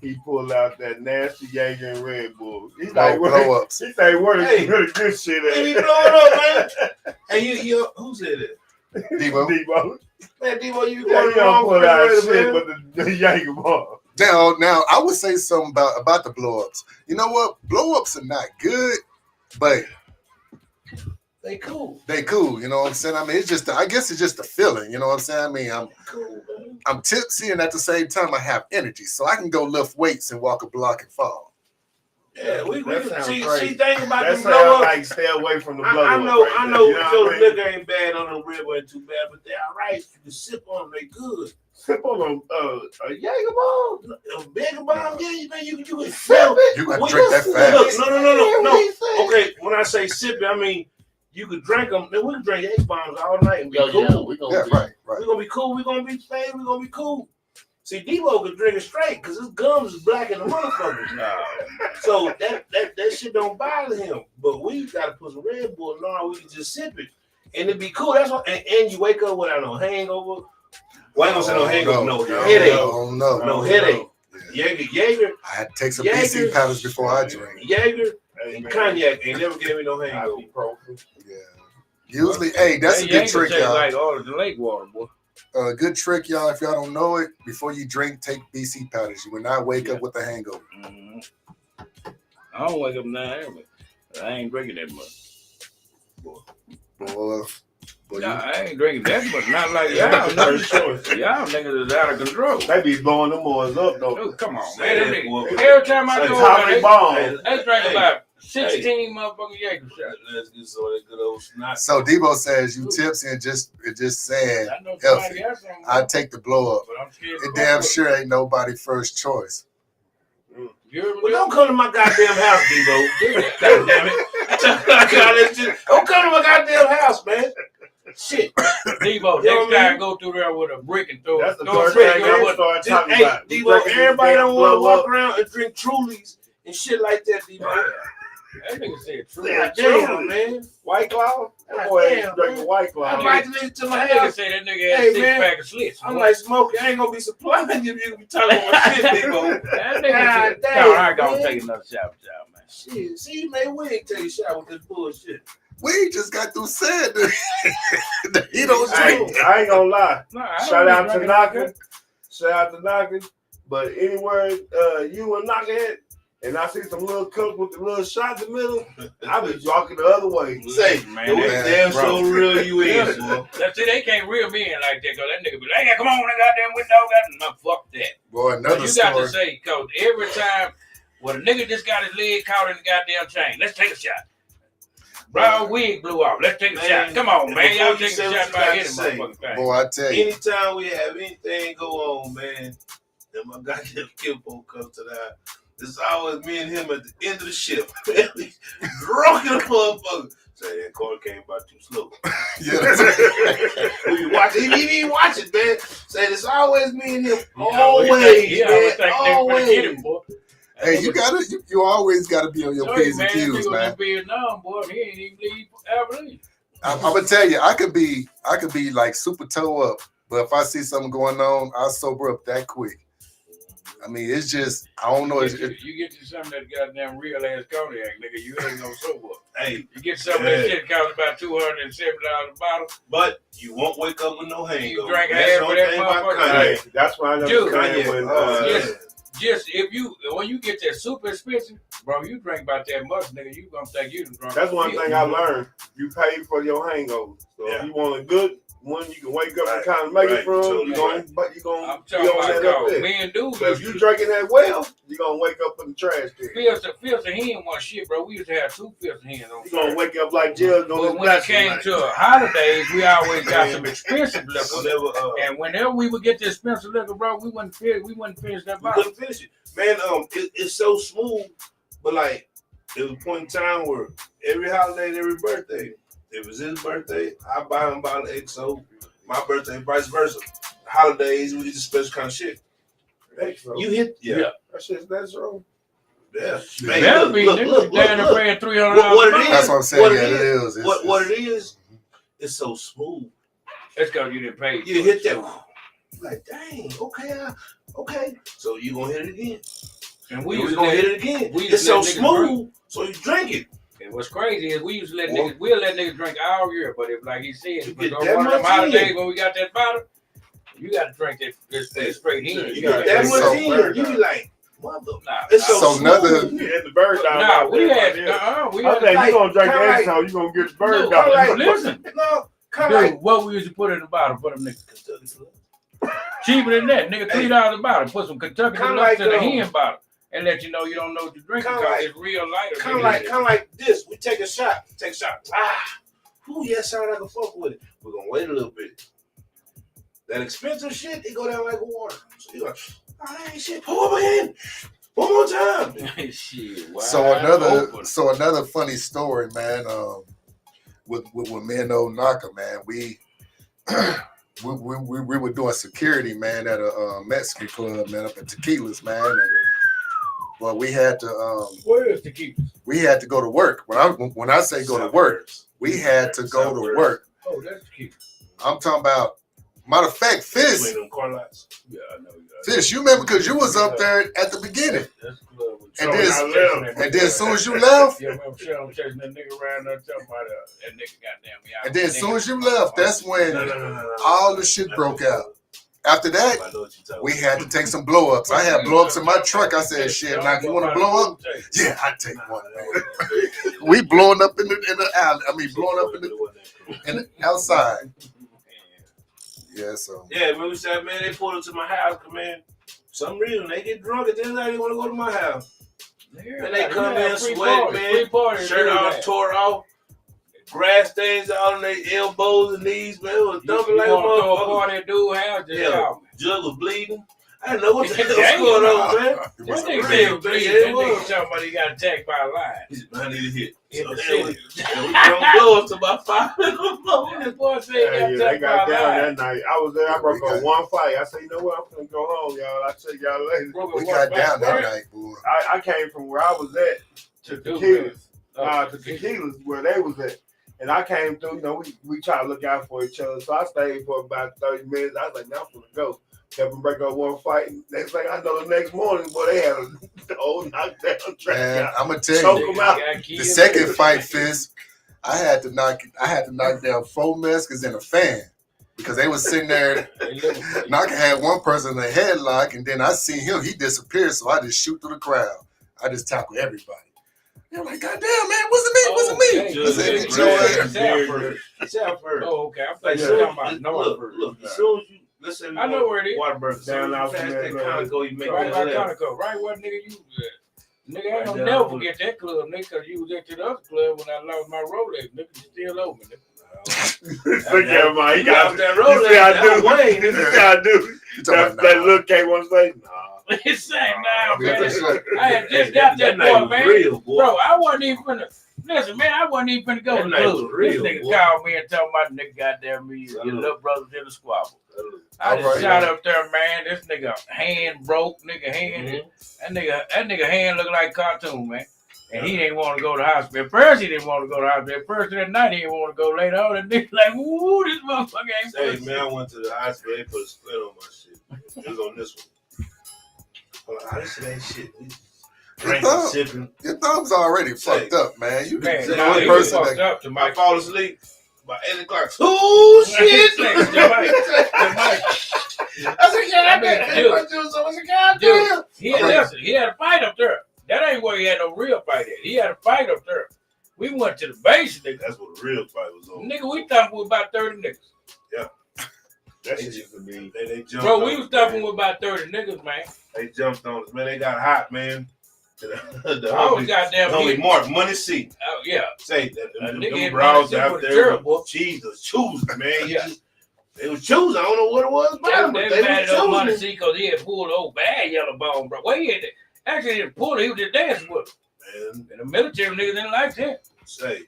he pull out that nasty Jaeger and Red Bull. He's like, blow ups. He say, "Where the good shit at?" Hey, he blow it up, man. Hey, you who said that? Debo. Man, Debo, you Yeah, got you the don't wrong pull out refrigerator, shit, man. but the Jaeger ball. Now, I would say something about the blow ups. You know what? Blow ups are not good, but they cool. They cool. You know what I'm saying? I mean, I guess it's just a feeling. You know what I'm saying? I mean, I'm tipsy, and at the same time, I have energy, so I can go lift weights and walk a block and fall. Yeah, we That sounds see crazy. think about That them blow sounds up. like stay away from the blow I up. know, right I there. know. You know So what the I mean? liquor ain't bad on the rib, ain't too bad, but they all right. You can sip on them, they good. Sip on a Jaeger bomb. A bigger bomb, yeah, man, you can Sip it. You got to We- drink that fast. Look, no. Okay, when I say sip it, I mean you could drink them. Then we can drink 8 bombs all night and be cool. Yeah, right. We're gonna be cool. We're gonna be fade. We're gonna be cool. See, Devo could drink it straight because his gums is black in the motherfuckers now. So that shit don't bother him. But we gotta put some Red Bull. No, we can just sip it and it'd be cool. That's what. And you wake up without no hangover. Well, I ain't gonna say no hangover. No headache. No headache. Jaeger. I had to take some BC powders before I drink. Jaeger and cognac ain't never gave me no hangover. Yeah. Usually, hey, that's a good trick, y'all. Like all of the lake water, boy. Good trick, y'all. If y'all don't know it, before you drink, take BC powders. You will not wake up with a hangover. Mm-hmm. I don't wake up now, but I ain't drinking that much. Boy, I ain't drinking that much. Not like y'all. Y'all niggas is out of control. They be blowing them boys up though. Dude, come on, man. Every time I go over, they drink about 16 motherfucking Jaeger shots. Let's get some of that good old snot. So Debo says you tipsy and just saying healthy. I take the blow up. It damn sure ain't nobody first choice. Well, don't come to my goddamn house, Debo. God damn it. Don't come to my goddamn house, man. Shit. Debo, next time go through there with a brick and throw That's the throw a first brick thing over. I start talking Hey, about. Debo, everybody don't want to walk around and drink Trulies and shit like that, Debo. That nigga said Trulies. Damn, man. White Claw? That boy ain't drinking White Claw. I'm like to my nigga say that nigga had 6-pack of slits. I'm like, Smokey, I ain't gonna be supplying you. You be talking about shit, Debo. That nigga said, I gotta take another shot with y'all, man. Shit, see, man, we ain't take a shot with this bullshit. We just got through saying that he don't drink. I ain't gonna lie. Shout out to Knocker. Shout out to Knocker. But anywhere you and Knocker at, and I see some little cups with the little shots in the middle, I be walking the other way. Say, man, damn so real you is, boy. That's it. They can't reel me in like that, because that nigga be like, hey, come on, that goddamn window. No, fuck that. Boy, another you story. got to say, because every time, well, the nigga just got his leg caught in the goddamn chain. Let's take a shot. Brown wig blew off. Let's take a shot. Come on, man. Y'all take a shot by any motherfucking thing. Boy, I tell you. Anytime we have anything go on, man, and my goddamn Kimbo comes to that, it's always me and him at the end of the shift. Drunk in the motherfucker. Say that car came by too slow. We be watching. He be watching, man. Say it's always me and him. Always, man. Always. Hey, you always gotta be on your P's and Q's, man. Boy, he ain't even leave. I'm gonna tell you, I could be like super toe up, but if I see something going on, I'll sober up that quick. I mean, it's just I don't know. You get you some of that goddamn real ass cognac, nigga. You ain't gonna sober up. Hey, you get some of that shit costs about $270 a bottle, but you won't wake up with no hangover. You drink half of that motherfucker. That's why I know. Just when you get that super expensive, bro, you drink about that much, nigga. You gonna think you drunk. That's one thing I learned. You pay for your hangover. So if you want a good one, you can wake up and kind of make it from. You gonna I'm talking about me and dude. But if you drinking that well, you gonna wake up in the trash can. Fifth of hen was shit, bro. We used to have 2 fifths of hen on. You gonna wake up like jail. But when it came to holidays, we always got some expensive liquor. And whenever we would get the expensive liquor, bro, we wouldn't finish that bottle. We couldn't finish it. Man, it's so smooth, but like there was a point in time where every holiday, and every birthday, if it was his birthday, I buy him a bottle of XO. My birthday, vice versa. Holidays, we did the special kind of shit. XO. You hit, That shit's wrong. Yeah. Man, look, paying $300. What it is? That's what I'm saying. What it is? It's so smooth. That's because you didn't pay. You hit that. Like, dang, okay. So you gonna hit it again. And we was gonna hit it again. It's so smooth, so you drink it. And what's crazy is we used to let niggas drink all year, but if like he said, if we go that one of them much holidays in. when we got that bottle, you gotta drink that straight in. You get that much in, you be like, mother, it's so smooth. You had the bird dog. Nah, we had you gonna drink the XO, you gonna get the bird dog. Listen, dude, what we used to put in the bottle for them niggas? Cheaper than that, nigga, $3 a bottle. Put some Kentucky Deluxe in the hen bottle. and let you know you don't know what you're drinking Kinda because like- it's real lighter. Kind of like this. We take a shot. Take a shot. Yes, I can fuck with it. We're gonna wait a little bit. That expensive shit, it go down like water. So you like, I ain't shit. Pour up again. One more time. Shit, So another funny story, man. With me and old Knocker, man, we were doing security, man, at a Mexican club, man, up in Tequila's, man. And, well, we had to. Where is Tequila? We had to go to work. When I say go to work, we had to go to work. Oh, that's Tequila. I'm talking about. Matter of fact, Fizz. Between them car lots. Yeah, I know. Fizz, you remember because you was up there at the beginning. That's the club. And then as soon as you left, yeah, I'm chasing that nigga around there talking about that nigga goddamn me. and then as soon as you left, that's when all the shit broke out. After that, we had to take some blow ups. I had blow ups in my truck. I said, "Shit, now you want to blow up? Yeah, I take one." Man. We blowing up in the alley. I mean, blowing up in the outside. Yeah, so. Yeah, remember we said, man, they pulled up to my house, man. Some reason they get drunk and then they want to go to my house. And they come in sweat, man, shirt off, tore off, grass stains all on their elbows and knees, man. It was dumping like a motherfucker. Dude, house, Yeah, jug was bleeding. I didn't know what the hell was going on, man. That nigga talking about he got attacked by a lion. He said, I need a hit. In the So city. we don't blow up to about 5 in the morning. This boy said he got they attacked got by a down lion. that night. I was there. I broke up one fight. I said, you know what? I'm gonna go home, y'all. I'll tell y'all later. We got down that night, boy. I came from where I was at to Tequila's. To Tequila's where they was at. And I came through, you know, we try to look out for each other. So I stayed for about 30 minutes. I was like, now I'm gonna go. Kept them break up one fight. Next thing I know, the next morning, boy, they had a old knockdown track. Man, I'm gonna tell Choke you, them out. the second fight, Fizz, I had to knock down 4 Mexicans and a fan because they was sitting there. Knocker had one person in a headlock, and then I seen him. He disappeared, so I just shoot through the crowd. I just tackle everybody. They're like, God damn, man, wasn't me. South first. Oh, okay. I'm thinking you're talking about North first. Look, as soon as you listen, I know where it is. Waterburg, Down out fast from that that, Conoco, you make Right that by left. Conoco. Right where nigga you was at. Nigga, I Right don't down never over forget that club, nigga, because you was at the other club when I lost my Rolex. Nigga, you still owe me, nigga. Look at him, he got that You Rolex. see I do. That Wayne. You see I do. That look K1 say, nah. It's saying now, man. Yeah. I had just got that night boy, was man. real, boy. Bro, I wasn't even finna. Listen, man, I wasn't even finna go That to the night club. was real, This nigga boy. called me and told my nigga, goddamn me, your little brother's in the squabble. I just Alright, shot man. up there, man. This nigga hand broke, nigga hand. That nigga hand looked like a cartoon, man. And he didn't want to go to the hospital. At first, he didn't want to go to the hospital. At first, that night, he didn't want to go later on. And nigga like, woo, this motherfucker ain't Hey, supposed man, I went to the hospital. They put a split on my shit. It was on this one. I'm like, this shit ain't shit. Drinking, sipping. Your thumb's already fucked up, man. You Man, the nah, only he was person fucked that up to I my fall asleep by 8 o'clock. Oh, shit! I said, yeah, I bet. Dude, he had a fight up there. That ain't where he had no real fight at. He had a fight up there. We went to the base, nigga. That's what the real fight was on. Nigga, we thumping with about 30 niggas. That shit used to be. They jumped Bro, on we us, was thumping man. with about 30 niggas, man. They jumped on us, man. They got hot, man. The I was goddamn only hit. Mark Money seat. Oh, yeah. Say that them nigga hit bras Money out with a there turbo. with cheese was choosing, man. Yeah. They was choosing. I don't know what it was about them, but They they mad was at us Money choosing. because he had pulled the old bad yellow bone, bro. Well, he had actually he didn't pull it. He was just dancing with him. Man, And the military niggas didn't like that. say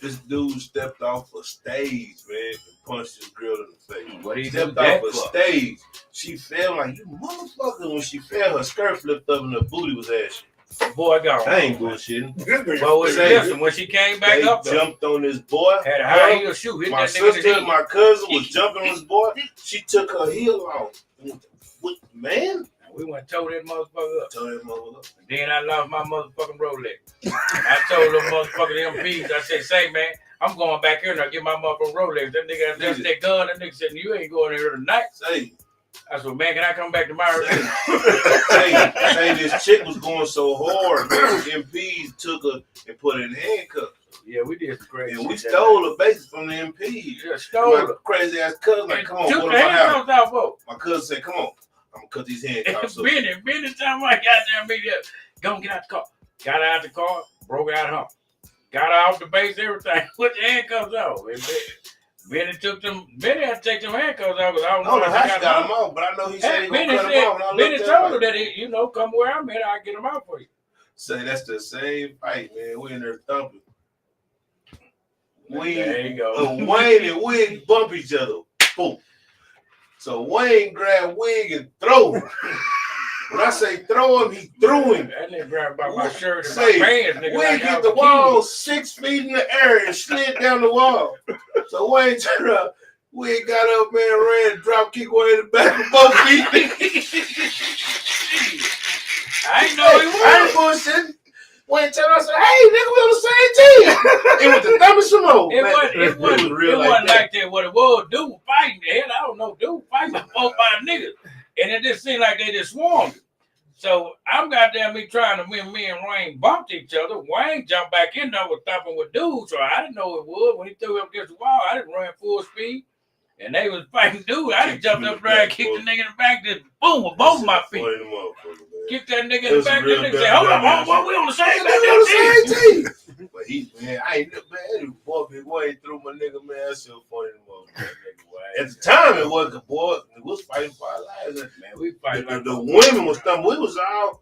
this dude stepped off a stage, man, and punched his girl in the face. What he Stepped do that off a for? stage. She fell like, you motherfucker. When she fell, her skirt flipped up and her booty was ashy. Boy, gone. I ain't bullshitting. But with Say, listen, when she came back They up, though, jumped on this boy. had a high heel shoe, hit My that nigga in the sister and knee. my cousin was jumping on this boy. She took her heel off. What, man? We went and tore that motherfucker up. Tell that motherfucker. Then I lost my motherfucking Rolex. I told them motherfucking MPs, I said, say, man, I'm going back here and I get my motherfucking Rolex. That nigga just that gun. That nigga said, you ain't going here tonight. Say, I said, man, can I come back tomorrow? say this chick was going so hard, man. MPs took her and put her in handcuffs. Yeah, we did some crazy And we shit stole her basis from the MPs. Yeah, stole My her. crazy ass cousin, like, come on, Took go the to my house. handcuffs out, folks. My cousin said, come on. I'm gonna cut these handcuffs off. Benny time I got down me there. Go get out the car. Got out the car, broke out home. Got off the base, everything. Put the handcuffs off. Benny had to take them handcuffs off because I don't know how how she got them off, but I know he said he Benny gonna cut them off. And I Benny looked at told him her that he, come where I'm at, I'll get them out for you. Say that's the same fight, man. We in there thumping. There you go. Wayne and Wig bump each other. Boom. So Wayne grabbed Wig and throw him. When I say throw him, he threw him. That nigga grabbed by my shirt and my pants. Nigga, Wig hit the wall 6 feet in the air and slid down the wall. So Wayne turned up. Wig got up, man, ran, drop kick Wayne in the back of both feet. I ain't know he was. I ain't bullshitting. Wayne turned around and said, hey, nigga, we on the same team. It was the thumb and some more. It wasn't like that. What it was, dude fighting. Hell, I don't know, dude fighting with 4 or 5 niggas. And it just seemed like they just swarmed. So I'm goddamn me trying to win. Me and Wayne bumped each other. Wayne jumped back in there with thumping with dudes. So I didn't know it was. When he threw up against the wall, I didn't run full speed. And they was fighting dudes. I just jumped up there and kicked the nigga in the back, just boom, with both of my feet. Kick that nigga in the back. That nigga said, hold on, homeboy, we on the same team. But I ain't, man, boy threw my nigga, man. That shit was funny to motherfucker. At the time, it wasn't, boy. We was fighting for our lives. Man, we fighting. The women was thumping. We was all,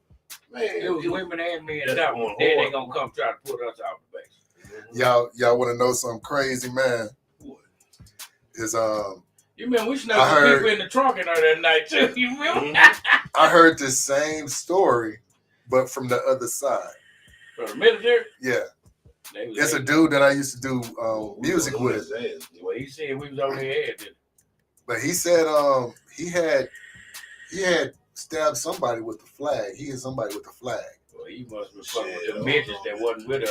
man. It was women and men thumping. Then they gonna come try to put us out the base. Y'all want to know something crazy, man? Is you remember we snuck people in the trunk and all that night too? You remember? I heard the same story, but from the other side. From the military? Yeah. It's a dude that I used to do music with. Well, he said we was on their head. But he said he had stabbed somebody with the flag. He hit somebody with the flag. Well, he must have been fucking with the midgets that wasn't with us.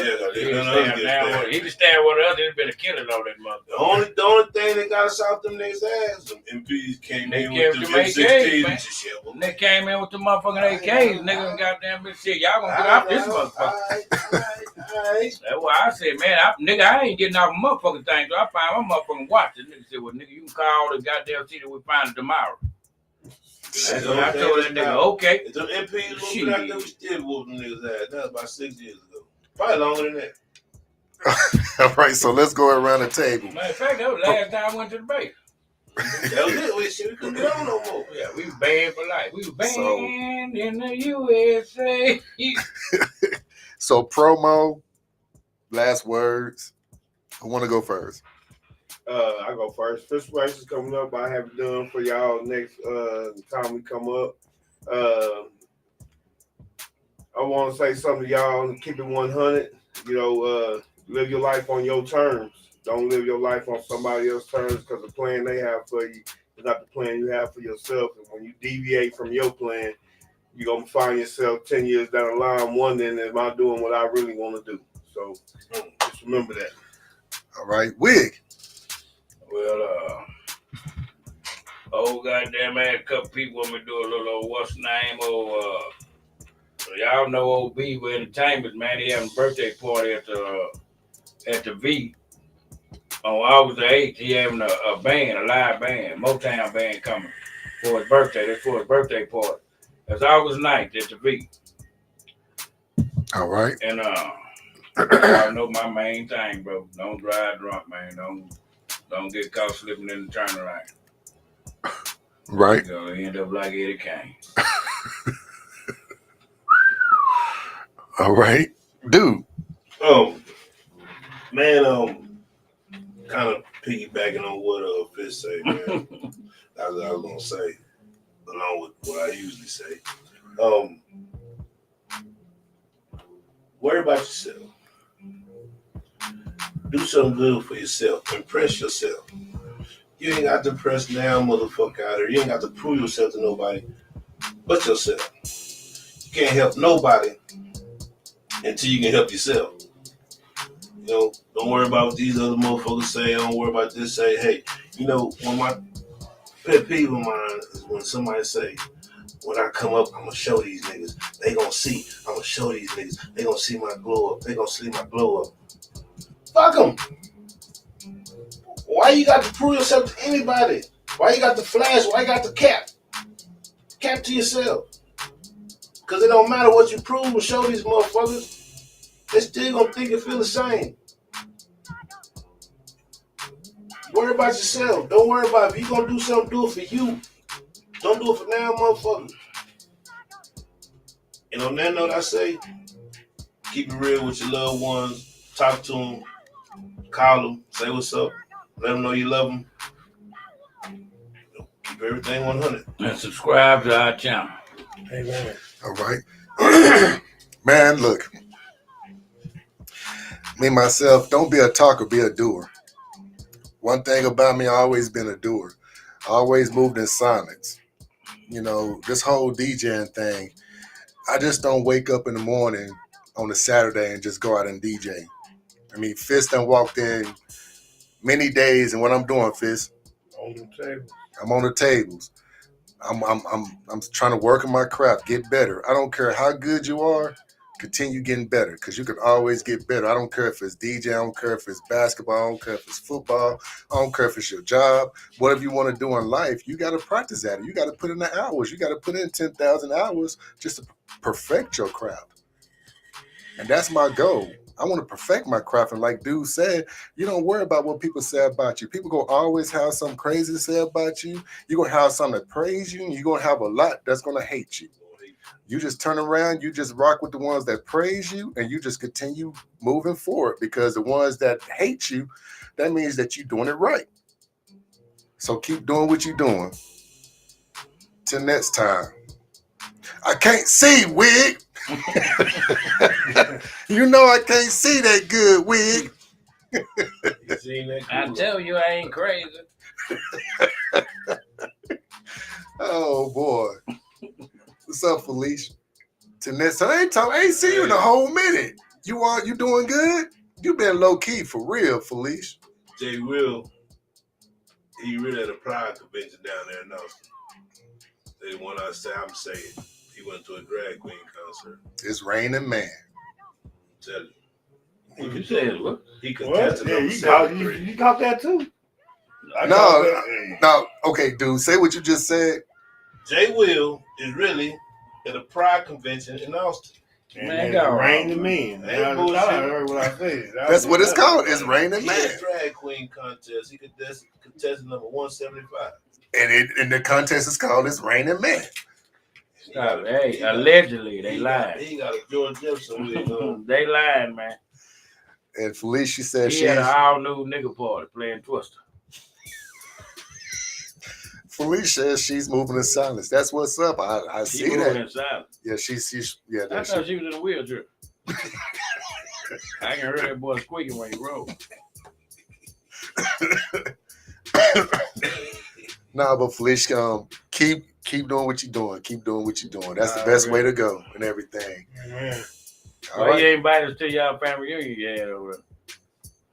He just stabbed one of us. It'd been a killing on that mother. The only thing that got us out them niggas' ass, them MPs came in with them AKs, man. They came in with the motherfucking AKs. Niggas and goddamn bitch shit. Y'all gonna get off this motherfucker. That's why I said, man, I ain't getting off a motherfucking thing. So I find my motherfucking watch. The nigga said, well, nigga, you can call the goddamn city we find it tomorrow. I told that nigga, okay. If them MPs moving out there, we still whooping them niggas' ass. That was about 6 years ago. Probably longer than that. All right, so let's go around the table. Matter of fact, that was the last time I went to the base. That was it. We couldn't get on no more. Yeah, we was banned for life. We was banned in the USA. So promo, last words. I want to go first. I go first. Fist race is coming up. I have it done for y'all next time we come up. I want to say something to y'all and keep it 100. Live your life on your terms. Don't live your life on somebody else's terms because the plan they have for you is not the plan you have for yourself. And when you deviate from your plan, you're going to find yourself 10 years down the line wondering, am I doing what I really want to do? So just remember that. All right. Wig. Well, goddamn, I had a couple people want me to do a little, what's the name, y'all know old Beaver Entertainment, man. He having a birthday party at the V. On August the 8th, he having a band, a live band, Motown band coming for his birthday. That's for his birthday party. That's August 9th at the V. All right. And I know my main thing, bro. Don't drive drunk, man. Don't get caught slipping in the turnaround. Right. You're gonna end up like Eddie Kane. All right. Dude. Kind of piggybacking on what Fitz say, man. That's what I was gonna say, along with what I usually say. Worry about yourself. Do something good for yourself. Impress yourself. You ain't got to press down, motherfucker, out here. You ain't got to prove yourself to nobody but yourself. You can't help nobody until you can help yourself. Don't worry about what these other motherfuckers say. Don't worry about this. Say, hey, when my pet peeve of mine is when somebody say, when I come up, I'm going to show these niggas. They going to see. I'm going to show these niggas. They going to see my glow up. They going to see my glow up. Fuck them. Why you got to prove yourself to anybody? Why you got the flash? Why you got the cap? Cap to yourself. Because it don't matter what you prove and show these motherfuckers, they still gonna think and feel the same. Worry about yourself. Don't worry about it. If you gonna do something, do it for you. Don't do it for now, motherfucker. And on that note, I say, keep it real with your loved ones. Talk to them. Call them. Say what's up. Let them know you love them. Keep everything 100. And subscribe to our channel. Amen. All right. Man, look. Me, myself, don't be a talker, be a doer. One thing about me, I always been a doer. I always moved in silence. You know, this whole DJing thing, I just don't wake up in the morning on a Saturday and just go out and DJ. I mean, Fist done walked in many days, and what I'm doing, Fist, On the table. I'm on the tables. I'm trying to work on my craft, get better. I don't care how good you are, continue getting better, because you can always get better. I don't care if it's DJ, I don't care if it's basketball, I don't care if it's football, I don't care if it's your job. Whatever you want to do in life, you got to practice at it. You got to put in the hours. You got to put in 10,000 hours just to perfect your craft. And that's my goal. I want to perfect my craft. And like Dude said, you don't worry about what people say about you. People going to always have something crazy to say about you. You're going to have some that praise you, and you're going to have a lot that's going to hate you. You just turn around, you just rock with the ones that praise you, and you just continue moving forward, because the ones that hate you, that means that you're doing it right. So keep doing what you're doing. Till next time. I can't see, Wig. You know I can't see that good, Wig. You seen that? I tell you, I ain't crazy. Oh boy. What's up, Felicia? Till next time. I ain't seen you in a whole minute. You doing good? You been low key for real, Felicia. Jay Will, he really at a Pride convention down there in Austin. They want us to say, I'm saying, he went to a drag queen concert. It's raining, man. Tell you. You said what? He What? contested Yeah, number you caught, 73. you caught that too? I caught No, that. no. Okay, dude, say what you just said. Jay Will is really at a Pride convention in Austin. And Man, it go rained on, the men. Ain't I bullshit. heard what I said. That's what it's called. It's raining, He man. had a drag queen contest. He contested number 175. And the contest is called It's Raining Man. Stop. Hey, allegedly, they lied. He got a George Jefferson wig on. They lied, man. And Felicia said He had an all-new nigga party playing Twister. Felicia says she's moving in silence. That's what's up. I She see moving that. in silence. Yeah, she's yeah. I That thought she was in a wheelchair. I can hear that boy squeaking when he rolled. Nah, but Felicia, keep doing what you're doing. Keep doing what you're doing. That's the best way to go and everything. Man. All Well, right. you ain't invited us to y'all family reunion you had over there.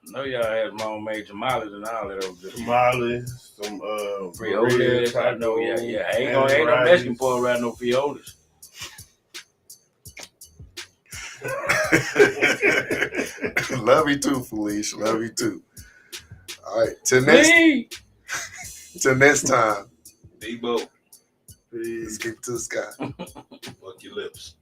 I know y'all had mom made tamales and all that over there. Tamales, some Frijoles, I know, yeah. Ain't no Mexican boy around no frijoles. Love you too, Felicia. Love you too. All right. Till next time. Debo, Let's keep it to the sky. fuck your lips.